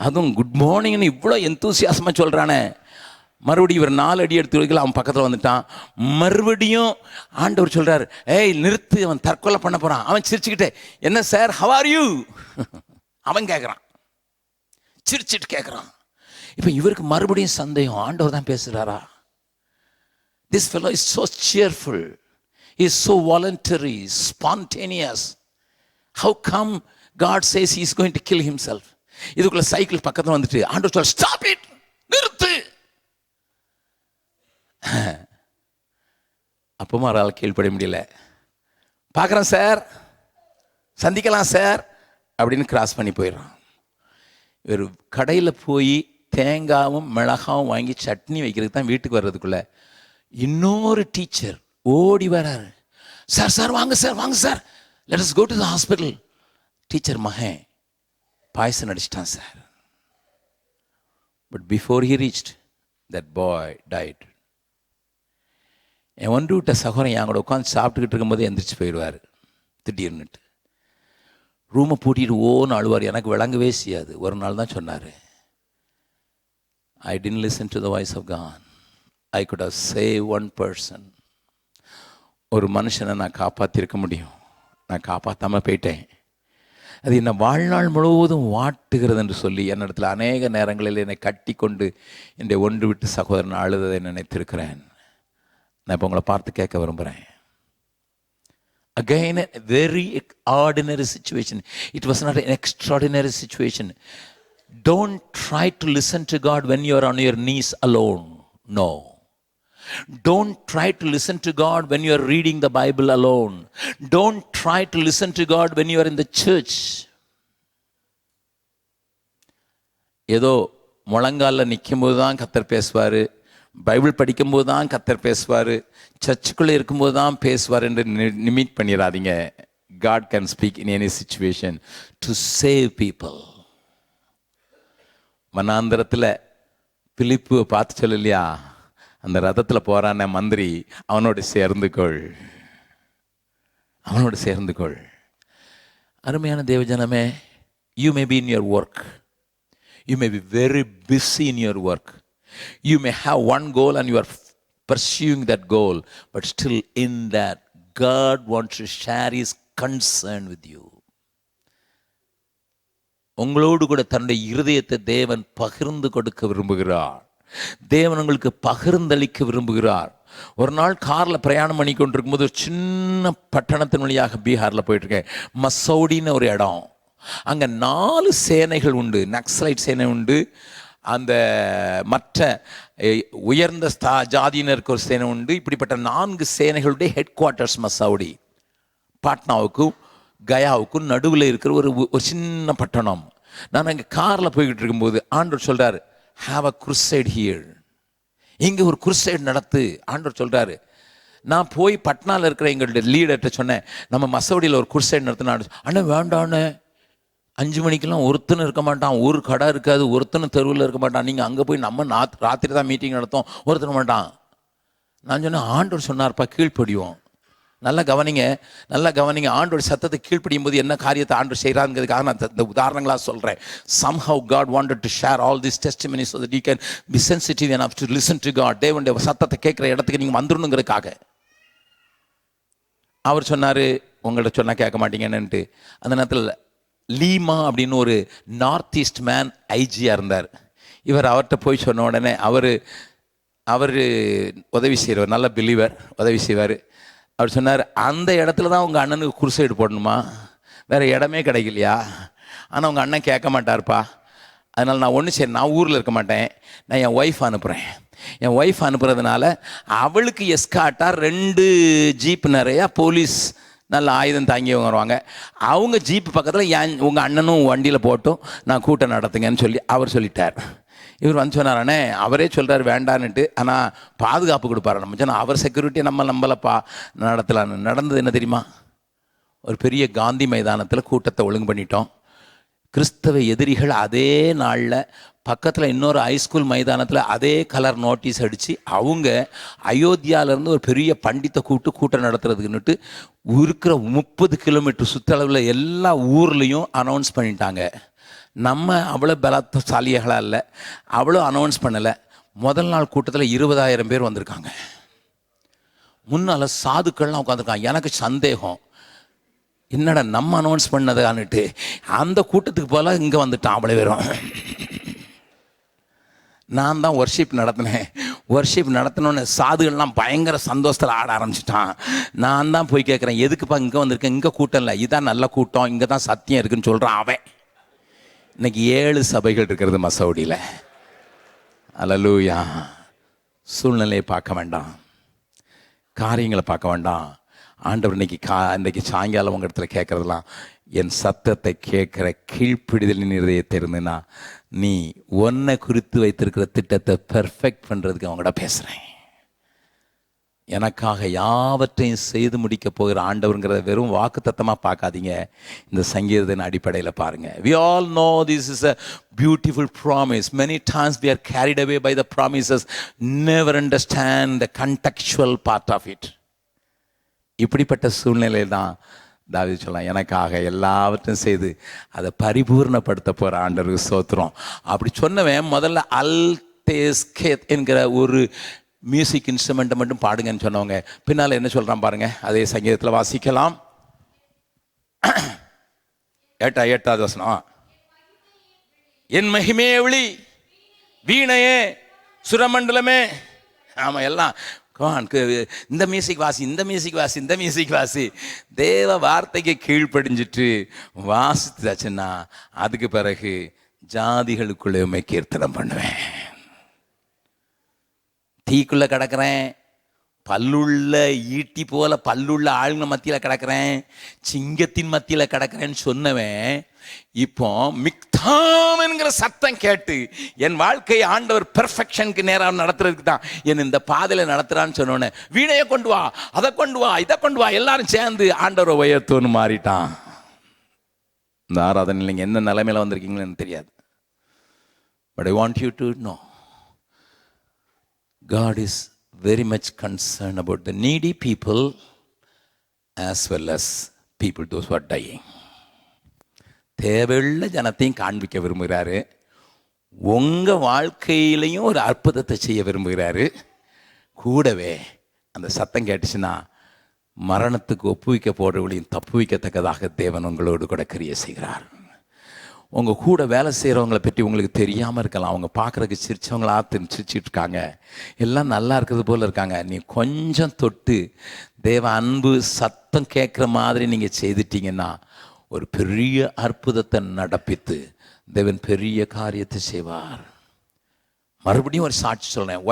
அதுவும் குட் மார்னிங்னு இவ்வளோ எந்தூசியாசமாக சொல்கிறானே. மறுபடியும் இவர் 4 அடி எடுத்து வைக்கல, அவன் பக்கத்தில் வந்துட்டான். மறுபடியும் ஆண்டவர் சொல்கிறார், ஏய் நிறுத்து, அவன் தற்கொலை பண்ண போகிறான். அவன் சிரிச்சுக்கிட்டே, என்ன சார், ஹவ் ஆர் யூ? அவன் கேட்குறான், சிரிச்சிட்டு கேட்குறான். இப்போ இவருக்கு மறுபடியும் சந்தேகம், ஆண்டவர் தான் பேசுகிறாரா? This fellow is so cheerful, is so voluntary, spontaneous. How come God says he is going to kill himself? இதுக்குள்ள சைக்கிள் பக்கத்துல வந்துட்டு ஆண்டவர் சொல்ற, ஸ்டாப் இட், நிறுத்து. அப்பமா அவரால் கீழ்ப்பட முடியல. பார்க்குறேன் சார், சந்திக்கலாம் சார் அப்படின்னு கிராஸ் பண்ணி போயிடுறான். ஒரு கடையில் போய் தேங்காயும் மிளகாவும் வாங்கி சட்னி வைக்கிறதுக்கு தான் வீட்டுக்கு வர்றதுக்குள்ள இன்னொரு டீச்சர் ஓடி வராரு. சார் சார் வாங்க சார், வாங்க sir, let us go to the hospital. Teacher மகன் பாய்சன் அடிச்சிட்டான் sir. But before he reached, that boy died. என் ஒன்று விட்ட சகோதரன் என் கூட உட்காந்து சாப்பிட்டுக்கிட்டு இருக்கும்போது எந்திரிச்சு போயிடுவார் திடீர்னுட்டு. ரூமை பூட்டிட்டு ஓன்னு அழுவார். எனக்கு விளங்கவே செய்யாது. ஒரு நாள் தான் சொன்னார், I didn't listen to the voice of God. I could have saved one person. ஒரு மனுஷனை நான் காப்பாற்றிருக்க முடியும், நான் காப்பாற்றாமல் போயிட்டேன். அது என்னை வாழ்நாள் முழுவதும் வாட்டுகிறது என்று சொல்லி என்னிடத்தில் அநேக நேரங்களில் என்னை கட்டி கொண்டு என்னுடைய ஒன்று விட்டு சகோதரன் அழுததை நினைத்திருக்கிறேன். நான் இப்போ உங்களை பார்த்து கேட்க விரும்புகிறேன். Again, a very ordinary situation. It was not an extraordinary situation. Don't try to listen to God when you are on your knees alone. No. Don't try to listen to God when you are reading the Bible alone. Don't try to listen to God when you are in the church. ஏதோ முழங்கால நிற்கும்போது தான் கர்த்தர் பேசுவார், Bible படிக்கும்போது தான் கர்த்தர் பேசுவார், சர்ச்சுக்குள்ளே இருக்கும்போது தான் பேசுவார் என்று நிமிட் பண்ணிடாதீங்க. God can speak in any situation to save people. மனாந்தரத்தில் பிலிப்பு பார்த்து சொல்லலையா, அந்த ரதத்தில் போகிறான மந்திரி, அவனோடு சேர்ந்துக்கொள், அவனோடு சேர்ந்துக்கொள். அருமையான தேவஜனமே, you may be in your work, you may be very busy in your work, you may have one goal and you are pursuing that goal, but still in that God wants to share his concern with you. உங்களோடு கூட தன்னுடைய இருதயத்தை தேவன் பகிர்ந்து கொடுக்க விரும்புகிறார். தேவன் உங்களுக்கு பகிர்ந்தளிக்க விரும்புகிறார். ஒரு நாள் காரில் பிரயாணம் பண்ணி கொண்டிருக்கும் போது ஒரு சின்ன பட்டணத்தின் வழியாக பீகாரில் போயிட்டுருக்கேன். மசௌடின்னு ஒரு இடம். அங்கே 4 சேனைகள் உண்டு. நக்சலைட் சேனை உண்டு, அந்த மற்ற உயர்ந்த ஜாதியினருக்கு ஒரு சேனை உண்டு. இப்படிப்பட்ட 4 சேனைகளுடைய ஹெட் குவார்ட்டர்ஸ் மசௌடி. பாட்னாவுக்கும் கயாவுக்கும் நடுவில் இருக்கிற ஒரு சின்ன பட்டணம். நான் அங்கே காரில் போய்கிட்டு இருக்கும்போது ஆண்டவர் சொல்கிறார், have a crusade here. இங்கே ஒரு crusade நடத்து. ஆண்டவர் சொல்கிறாரு, நான் போய் பட்னாவில் இருக்கிற எங்களுடைய லீடர்கிட்ட சொன்னேன், நம்ம மசோடியில் ஒரு குர்சைட் நடத்தினா. அண்ணா வேண்டான்னு, 5 மணிக்கெல்லாம் ஒருத்தனும் இருக்க மாட்டான், ஒரு கடை இருக்காது, ஒருத்தனும் தெருவில் இருக்க மாட்டான், நீங்கள் அங்கே போய் நம்ம ராத்திரி தான் மீட்டிங் நடத்தோம், ஒருத்தன மாட்டான். நான் சொன்னேன், ஆண்டவர் சொன்னார்ப்பா கீழ்ப்படிவோம். நல்லா கவனிங்க, நல்லா கவனிங்க. ஆண்டோட சத்தத்தை கீழ்ப்படியும் போது என்ன காரியத்தை ஆண்டவர் செய்கிறாங்கிறதுக்காக நான் இந்த உதாரணங்களாக சொல்கிறேன். Somehow God wanted to share all these testimonies so that you can be sensitive enough to listen to God. தேவனுடைய சத்தத்தை கேட்குற இடத்துக்கு நீங்கள் வந்துடணுங்கிறதுக்காக. அவர் சொன்னார், உங்கள்ட்ட சொன்னால் கேட்க மாட்டீங்கன்னுட்டு. அந்த நேரத்தில் லீமா அப்படின்னு ஒரு நார்த் ஈஸ்ட் மேன் ஐஜியாக இருந்தார். இவர் அவர்கிட்ட போய் சொன்ன உடனே அவர் உதவி செய்கிறவர், நல்ல பிலீவர், உதவி செய்வார். அவர் சொன்னார், அந்த இடத்துல தான் உங்கள் அண்ணனுக்கு குருசைடு போடணுமா, வேறு இடமே கிடைக்கலையா? ஆனால் உங்கள் அண்ணன் கேட்க மாட்டார்ப்பா. அதனால் நான் ஒன்று சரி, நான் ஊரில் இருக்க மாட்டேன், நான் என் ஒய்ஃப் அனுப்புகிறேன். என் ஒய்ஃப் அனுப்புறதுனால அவளுக்கு எஸ்காட்டாக 2 ஜீப் நிறையா போலீஸ் நல்ல ஆயுதம் தாங்கியவங்க வருவாங்க. அவங்க ஜீப்பு பக்கத்தில் உங்கள் அண்ணனும் வண்டியில் போட்டும் நான் கூட்டம் நடத்துங்கன்னு சொல்லி அவர் சொல்லிட்டார். இவர் வந்து சொன்னார், அண்ணே அவரே சொல்கிறார் வேண்டான்னுட்டு, ஆனால் பாதுகாப்பு கொடுப்பாரு. நம்ம சொன்னால் அவர் செக்யூரிட்டியை நம்பலப்பா நடத்தலான்னு. நடந்தது என்ன தெரியுமா? ஒரு பெரிய காந்தி மைதானத்தில் கூட்டத்தை ஒழுங்கு பண்ணிட்டோம். கிறிஸ்தவ எதிரிகள் அதே நாளில் பக்கத்தில் இன்னொரு ஹைஸ்கூல் மைதானத்தில் அதே கலர் நோட்டீஸ் அடித்து அவங்க அயோத்தியாவிலேருந்து ஒரு பெரிய பண்டித்தை கூட்டம் நடத்துறதுக்குன்னுட்டு இருக்கிற 30 கிலோமீட்டர் சுற்றளவில் எல்லா ஊர்லேயும் அனௌன்ஸ் பண்ணிட்டாங்க. நம்ம அவ்வளோ பலசாலிகளாக இல்லை, அவ்வளோ அனௌன்ஸ் பண்ணலை. முதல் நாள் கூட்டத்தில் 20,000 பேர் வந்திருக்காங்க. முன்னால் சாதுக்கள்லாம் உட்காந்துருக்காங்க. எனக்கு சந்தேகம், என்னடா நம்ம அனௌன்ஸ் பண்ணதான்னுட்டு. அந்த கூட்டத்துக்கு போல இங்கே வந்துட்டான் அவ்வளோ பேரும். நான் தான் ஒர்ஷிப் நடத்தினேன். ஒர்ஷிப் நடத்தினோன்னு சாதுகள்லாம் பயங்கர சந்தோஷத்தில் ஆட ஆரம்பிச்சிட்டான். நான் தான் போய் கேட்குறேன், எதுக்குப்பா இங்கே வந்திருக்கேன்? இங்கே கூட்டம் இல்லை, இதான் நல்ல கூட்டம், இங்கே தான் சத்தியம் இருக்குன்னு சொல்கிறான் அவன். இன்னைக்கு 7 சபைகள் இருக்கிறது மசோடியில். அல்லேலூயா. சூழ்நிலையை பார்க்க வேண்டாம், காரியங்களை பார்க்க வேண்டாம். ஆண்டவர் இன்னைக்கு சாயங்காலம் உங்கள் இடத்துல கேட்குறதுலாம், என் சத்தத்தை கேட்குற கீழ்ப்பிடிதலின் இருதயத்தை இருந்துன்னா நீ ஒன்றை குறித்து வைத்திருக்கிற திட்டத்தை பெர்ஃபெக்ட் பண்ணுறதுக்கு அவங்கள்ட பேசுகிறேன். எனக்காக யாவற்றையும் செய்து முடிக்க போகிற ஆண்டவருங்கிறத வெறும் வாக்கு தத்தமாக பார்க்காதீங்க, இந்த சங்கீதத்தின் அடிப்படையில் பாருங்கள். We all know this is a beautiful promise. Many times we are carried away by the promises, never understand the contextual part of it. இப்படிப்பட்ட சூழ்நிலையில் தான் தாவீது சொல்லலாம், எனக்காக எல்லாவற்றையும் செய்து அதை பரிபூர்ணப்படுத்த போகிற ஆண்டவருக்கு ஸ்தோத்திரம். அப்படி சொன்னவன் முதல்ல அல்தேஸ்கேத் என்கிற ஒரு மியூசிக் இன்ஸ்ட்ருமெண்ட்டை மட்டும் பாடுங்கன்னு சொன்னவங்க பின்னால் என்ன சொல்கிறான் பாருங்க. அதே சங்கீதத்தில் வாசிக்கலாம். 8வது வசனம். என் மகிமே விழி, வீணையே, சுரமண்டலமே. ஆமாம், எல்லாம் இந்த மியூசிக் வாசி, இந்த மியூசிக் வாசி, இந்த மியூசிக் வாசி. தேவ வார்த்தைக்கு கீழ்ப்படிஞ்சிட்டு வாசித்தாச்சுன்னா அதுக்கு பிறகு ஜாதிகளுக்குள்ளே கீர்த்தனம் பண்ணுவேன். தீக்குள்ளே கிடக்கிறேன், பல்லுள்ள ஈட்டி போல பல்லுள்ள ஆளுங்க மத்தியில் கிடக்கிறேன், சிங்கத்தின் மத்தியில் கிடக்கிறேன்னு சொன்னவன் இப்போ மிக்தாம் என்கிற சத்தம் கேட்டு என் வாழ்க்கையை ஆண்டவர் பெர்ஃபெக்ஷனுக்கு நேரம் நடத்துறதுக்கு தான் என் இந்த பாதையில் நடத்துறான்னு சொன்னோன்னே, வீணையை கொண்டு வா, அதை கொண்டு வா, இதை கொண்டு வா, எல்லாரும் சேர்ந்து ஆண்டவரை உயர்த்தோன்னு மாறிட்டான். இந்த ஆராதனை நீங்கள் என்ன நிலைமையில வந்திருக்கீங்கன்னு தெரியாது. But I want you to know, God is very much concerned about the needy people as well as people those who are dying. தேவையுள்ள ஜனத்தையும் காண்பிக்க விரும்புகிறாரு, உங்கள் வாழ்க்கையிலையும் ஒரு அற்புதத்தை செய்ய விரும்புகிறாரு. கூடவே அந்த சத்தம் கேட்டுச்சுன்னா மரணத்துக்கு ஒப்புவிக்க போடுறவங்களையும் தப்பு வைக்கத்தக்கதாக தேவன் உங்களோடு கூட கிரியை செய்கிறார். உங்கள் கூட வேலை செய்கிறவங்களை பற்றி உங்களுக்கு தெரியாமல் இருக்கலாம். அவங்க பார்க்குறதுக்கு சிரிச்சவங்களா சிரிச்சிட்டு இருக்காங்க, எல்லாம் நல்லா இருக்கிறது போல் இருக்காங்க. நீ கொஞ்சம் தொட்டு தேவ அன்பு சத்தம் கேட்குற மாதிரி நீங்கள் செய்துட்டீங்கன்னா ஒரு பெரிய அற்புதத்தை நடப்பித்து தேவன் பெரிய காரியத்தை செய்வார். மறுபடியும் ஒரு சாட்சி சொல்கிறேன்.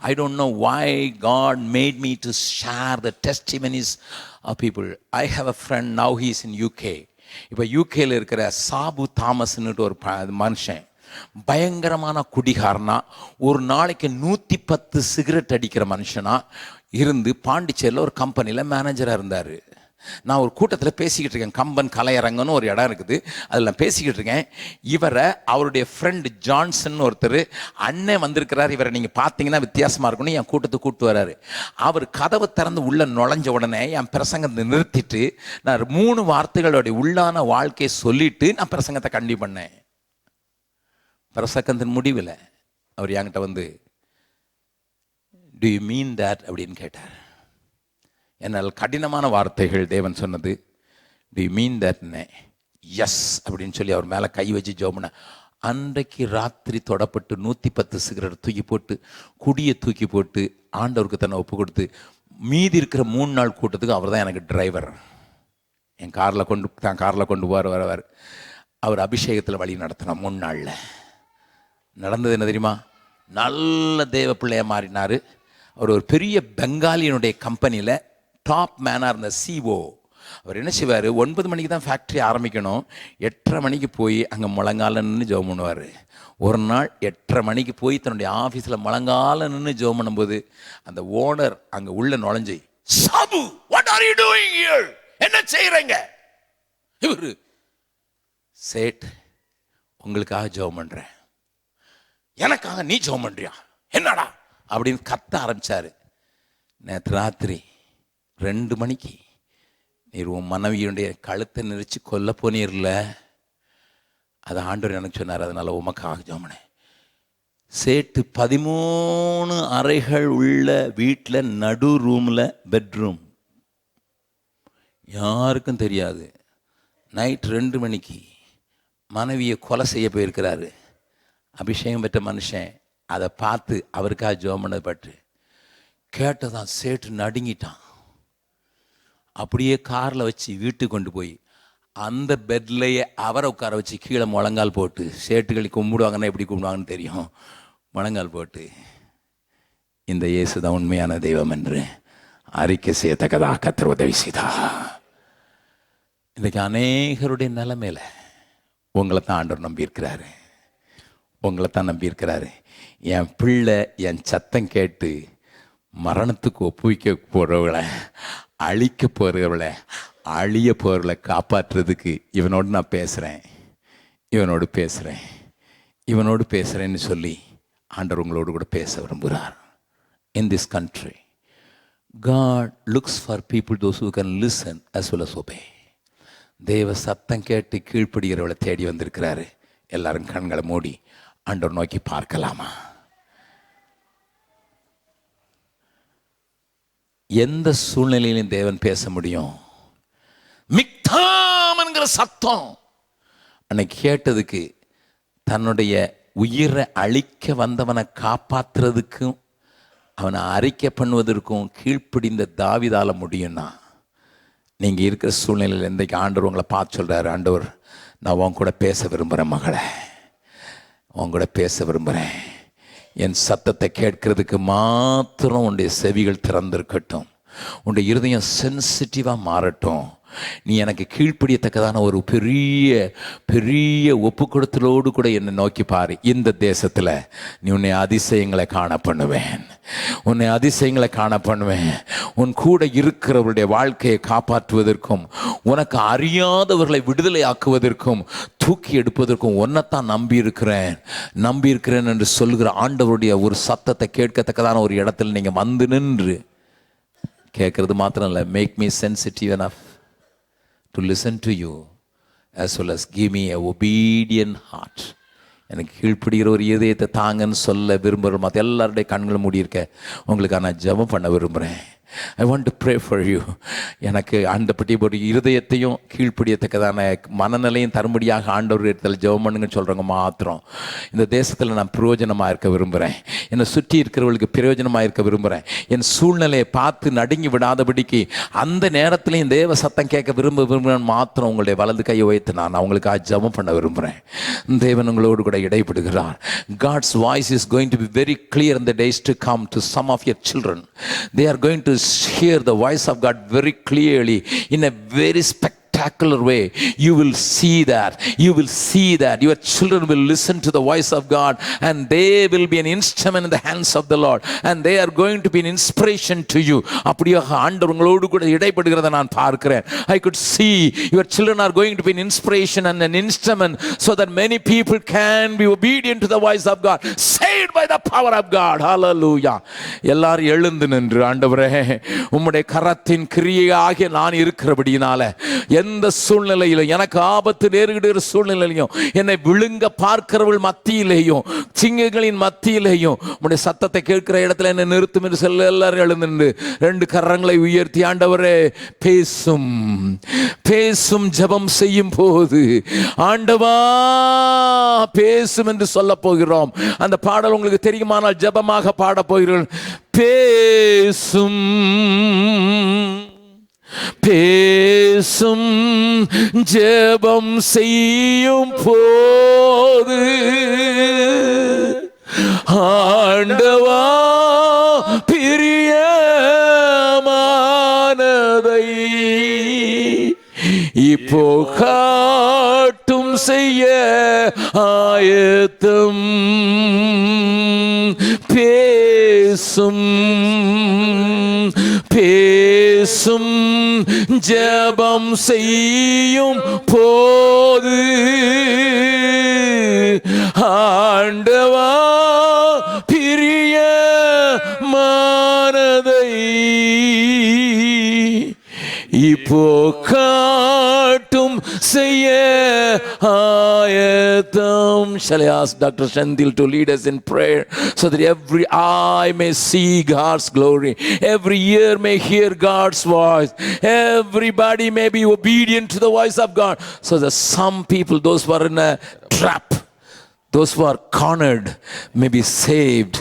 I don't know why God made me to share the testimonies of people. I have a friend, now he is in UK. இப்போ யூகேல இருக்கிற சாபு தாமஸ்ன்னுட்டு ஒரு மனுஷன், பயங்கரமான குடிகாரனா, ஒரு நாளைக்கு 110 சிகரெட் அடிக்கிற மனுஷனா இருந்து பாண்டிச்சேரியில் ஒரு கம்பெனியில் மேனேஜராக இருந்தார். நான் ஒரு கூட்டத்தில் பேசிக்கிட்டு இருக்கேன். கம்பன் கலையரங்கன்னு ஒரு இடம் இருக்குது, அதில் நான் பேசிக்கிட்டு இருக்கேன். இவரை அவருடைய ஃப்ரெண்டு ஜான்சன் ஒருத்தர், அண்ணன் வந்திருக்கிறார், இவரை நீங்கள் பார்த்தீங்கன்னா வித்தியாசமாக இருக்குன்னு என் கூட்டத்துக்கு கூப்பிட்டு வர்றாரு. அவர் கதவை திறந்து உள்ளே நுழைஞ்ச உடனே என் பிரசங்கத்தை நிறுத்திட்டு நான் 3 வார்த்தைகளுடைய உள்ளான வாழ்க்கையை சொல்லிட்டு நான் பிரசங்கத்தை கண்டிப்பாக பண்ணேன். பிரசங்கத்தின் முடிவில் அவர் என்கிட்ட வந்து, டு யூ மீன் தட் அப்படின்னு கேட்டார். என்னால் கடினமான வார்த்தைகள் தேவன் சொன்னது. டு யூ மீன் தட்னே? எஸ் அப்படின்னு சொல்லி அவர் மேலே கை வச்சு ஜோமுன. அன்றைக்கு ராத்திரி தொடப்பட்டு 110 சிகரெட் தூக்கி போட்டு, குடியை தூக்கி போட்டு, ஆண்டவருக்கு தன்னை ஒப்பு கொடுத்து, மீதி இருக்கிற 3 நாள் கூட்டத்துக்கு அவர் தான் எனக்கு டிரைவர். என் காரில் கொண்டு வருவார். அவர் அபிஷேகத்தில் வழி நடத்தினார். 3 நாளில் நடந்தது என்ன தெரியுமா? நல்ல தேவ பிள்ளையாக மாறினார். அவர் ஒரு பெரிய பெங்காலியனுடைய கம்பெனியில் டாப் மேனாக இருந்த சிஓ. அவர் என்ன செய்வார், 9 மணிக்கு தான் ஃபேக்ட்ரி ஆரம்பிக்கணும், 8:30 மணிக்கு போய் அங்கே முழங்கால நின்று ஜெபம் பண்ணுவார். ஒரு நாள் 8:30 மணிக்கு போய் தன்னுடைய ஆஃபீஸில் முழங்கால நின்று ஜெபம் பண்ணும்போது அந்த ஓனர் அங்கே உள்ள நுழைஞ்சு, Sabu, what are you doing here? என்ன செய்கிறீங்க? இவர், சேட், உங்களுக்காக ஜெபம் பண்ணுறேன். எனக்காக நீ ஜெபம் பண்ணுறியா? என்னடா அப்படின்னு கத்த ஆரம்பிச்சாரு. நேற்று ராத்திரி 2 மணிக்கு நீர் உன் மனைவியுடைய கழுத்தை நெரிச்சு கொல்ல போனீர்ல, அது ஆண்டவர் எனக்கு சொன்னார், அதனால உமக்காக ஜெபம். சேட்டு 13 அறைகள் உள்ள வீட்டில் நடு ரூமில் பெட்ரூம், யாருக்கும் தெரியாது. நைட் 2 மணிக்கு மனைவியை கொலை செய்ய போயிருக்கிறாரு. அபிஷேகம் பெற்ற மனுஷன் அதை பார்த்து அவருக்காக ஜெபம் பண்ணது பட்டு கேட்டதான் சேட்டு நடுங்கிட்டான். அப்படியே காரில் வச்சு வீட்டுக்கு கொண்டு போய் அந்த பெட்லையே அவரை உட்கார வச்சு கீழே முழங்கால் போட்டு, சேட்டுகளை கும்பிடுவாங்கன்னா எப்படி கும்பிடுவாங்கன்னு தெரியும், முழங்கால் போட்டு, இந்த இயேசு தான் உண்மையான தெய்வம் என்று அறிக்கை செய்யத்தக்கதா கர்த்தர் உதவி செய்தா. இன்றைக்கு அநேகருடைய நிலைமையில உங்களை தான் ஆண்டவர் நம்பியிருக்கிறாரு, உங்களை தான் நம்பியிருக்கிறாரு. என் பிள்ளை என் சத்தம் கேட்டு மரணத்துக்கு ஒப்புவிக்க போகிறவளை, அழிக்க போகிறவளை, அழிய போகிறவளை காப்பாற்றுறதுக்கு இவனோடு நான் பேசுகிறேன், இவனோடு பேசுகிறேன்னு சொல்லி ஆண்டவர் உங்களோடு கூட பேச விரும்புகிறார். In this country God looks for people, those who can listen as well as obey. தேவ சத்தம் கேட்டு கீழ்ப்படுகிறவளை தேடி வந்திருக்கிறாரு. எல்லாரும் கண்களை மூடி ஆண்டவர் நோக்கி பார்க்கலாமா? எந்த சூழ்நிலையிலும் தேவன் பேச முடியும். மிக்தாம் என்கிற சத்தம் அன்னைக்கு கேட்டதுக்கு, தன்னுடைய உயிரை அழிக்க வந்தவனை காப்பாற்றுறதுக்கும் அவனை அறிக்கை பண்ணுவதற்கும் கீழ்ப்பிடிந்த தாவீதால முடியும்னா, நீங்கள் இருக்கிற சூழ்நிலையில் இன்றைக்கு ஆண்டவர் உங்களை பார்த்து சொல்கிறாரு, ஆண்டவர் நான் உன் கூட பேச விரும்புகிறேன் மகளே, உன் கூட பேச விரும்புகிறேன். என் சத்தத்தை கேட்கறதுக்கு மாத்திரம் உன்னுடைய செவிகள் திறந்திருக்கட்டும், உன்னுடைய இருதயம் சென்சிட்டிவாக மாறட்டும். நீ எனக்கு கீழ்ப்படியத்தக்கதான ஒரு பெரிய பெரிய ஒப்பு கொடுத்தலோடு கூட என்னை நோக்கி பாரு. இந்த தேசத்தில் நீ உன்னை அதிசயங்களை காண பண்ணுவேன், உன் கூட இருக்கிறவருடைய வாழ்க்கையை காப்பாற்றுவதற்கும், உனக்கு அறியாதவர்களை விடுதலை ஆக்குவதற்கும், தூக்கி எடுப்பதற்கும் உன்னைத்தான் நம்பியிருக்கிறேன் என்று சொல்கிற ஆண்டவருடைய ஒரு சத்தத்தை கேட்கத்தக்கதான ஒரு இடத்துல நீங்கள் வந்து நின்று கேட்கறது மாத்திரம் இல்லை, make me sensitive enough to listen to you as well as give me a obedient heart. எனக்கு கீழ்ப்படுகிற ஒரு இதயத்தை தாங்கன்னு சொல்ல விரும்புகிற மற்ற எல்லாருடைய கண்களும் மூடியிருக்க உங்களுக்கு நான் ஜெபம் பண்ண விரும்புகிறேன். I want to pray for you. எனக்கு ஆண்டப்பட்டி ஒரு இருதயத்தையும் கீழ்ப்படியத்தக்கதான மனநிலையும் தரும்படியாக ஆண்டவர் இடத்துல ஜெபம் பண்ணுங்கன்னு சொல்கிறவங்க மாத்திரம் இந்த தேசத்தில் நான் பிரயோஜனமாக இருக்க விரும்புகிறேன், என்னை சுற்றி இருக்கிறவர்களுக்கு பிரயோஜனமாக இருக்க விரும்புகிறேன். என் சூழ்நிலையை பார்த்து நடுங்கி விடாதபடிக்கு அந்த நேரத்துலையும் தேவ சத்தம் கேட்க விரும்புகிறேன் மாத்திரம் உங்களுடைய வலது கையை வைத்து நான் அவங்களுக்காக ஜெபம் பண்ண விரும்புகிறேன். தேவன் உங்களோடு கூட இடைப்படுகிறார். God's voice is going to be very clear in the days to come to some of your children. They are going to hear the voice of God very clearly in a very spectacular spectacular way. You will see that. You will see that your children will listen to the voice of God, and they will be an instrument in the hands of the Lord, and they are going to be an inspiration to you. அப்படியாக ஆண்டவர் உங்களோடு கூட இடைப்படுகிறதை நான் பார்க்கிறேன். I could see your children are going to be an inspiration and an instrument so that many people can be obedient to the voice of God, saved by the power of God. Hallelujah. எல்லாரும் எழுந்து நின்று, ஆண்டவரே உம்முடைய கரத்தின் கிரியையாகிய நான் இருக்கிறபடியினால எந்த சூழ்நிலையிலும், எனக்கு ஆபத்து நேரிடுகிற சூழ்நிலையிலும், என்னை விழுங்க பார்க்கிறவர்கள் மத்தியிலேயும், சிங்கங்களின் மத்தியிலேயும் உம்முடைய சத்தத்தை கேட்கிற இடத்துல என்னை நிறுத்தும் என்று சொல்ல எல்லாரும் எழுந்து 2 கரங்களை உயர்த்தி, ஆண்டவரே பேசும் பேசும் ஜெபம் செய்யும் போது ஆண்டவா பேசும் என்று சொல்ல போகிறோம். அந்த பாடல் உங்களுக்கு தெரியுமானால் ஜெபமாக பாட போகிறோம். பேசும் பேசும் ஜெபம் செய்யும் போது ஆண்டவா பிரியமானதை இப்போ காட்டும் செய்ய ஆயத்தம். பேசும் பேசும் ஜெபம் செய்யும் போது ஆண்டவா பிரியமானதை இப்போ காட்டும் செய்ய ஆயத்தம். Shall I ask Dr. Shandil to lead us in prayer so that every eye may see God's glory, every ear may hear God's voice, everybody may be obedient to the voice of God, so that some people, those who are in a trap, those who are cornered, may be saved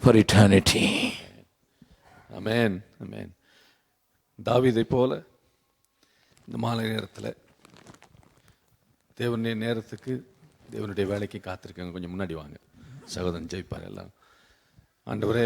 for eternity. Amen. Amen. தாவீதை போல இந்த மாலை நேரத்தில் தேவனுடைய நேரத்துக்கு, தேவனுடைய வேலைக்கு காத்திருக்காங்க. கொஞ்சம் முன்னாடி வாங்க, சகோதரன் ஜெயிப்பார். எல்லாம் ஆண்டவரே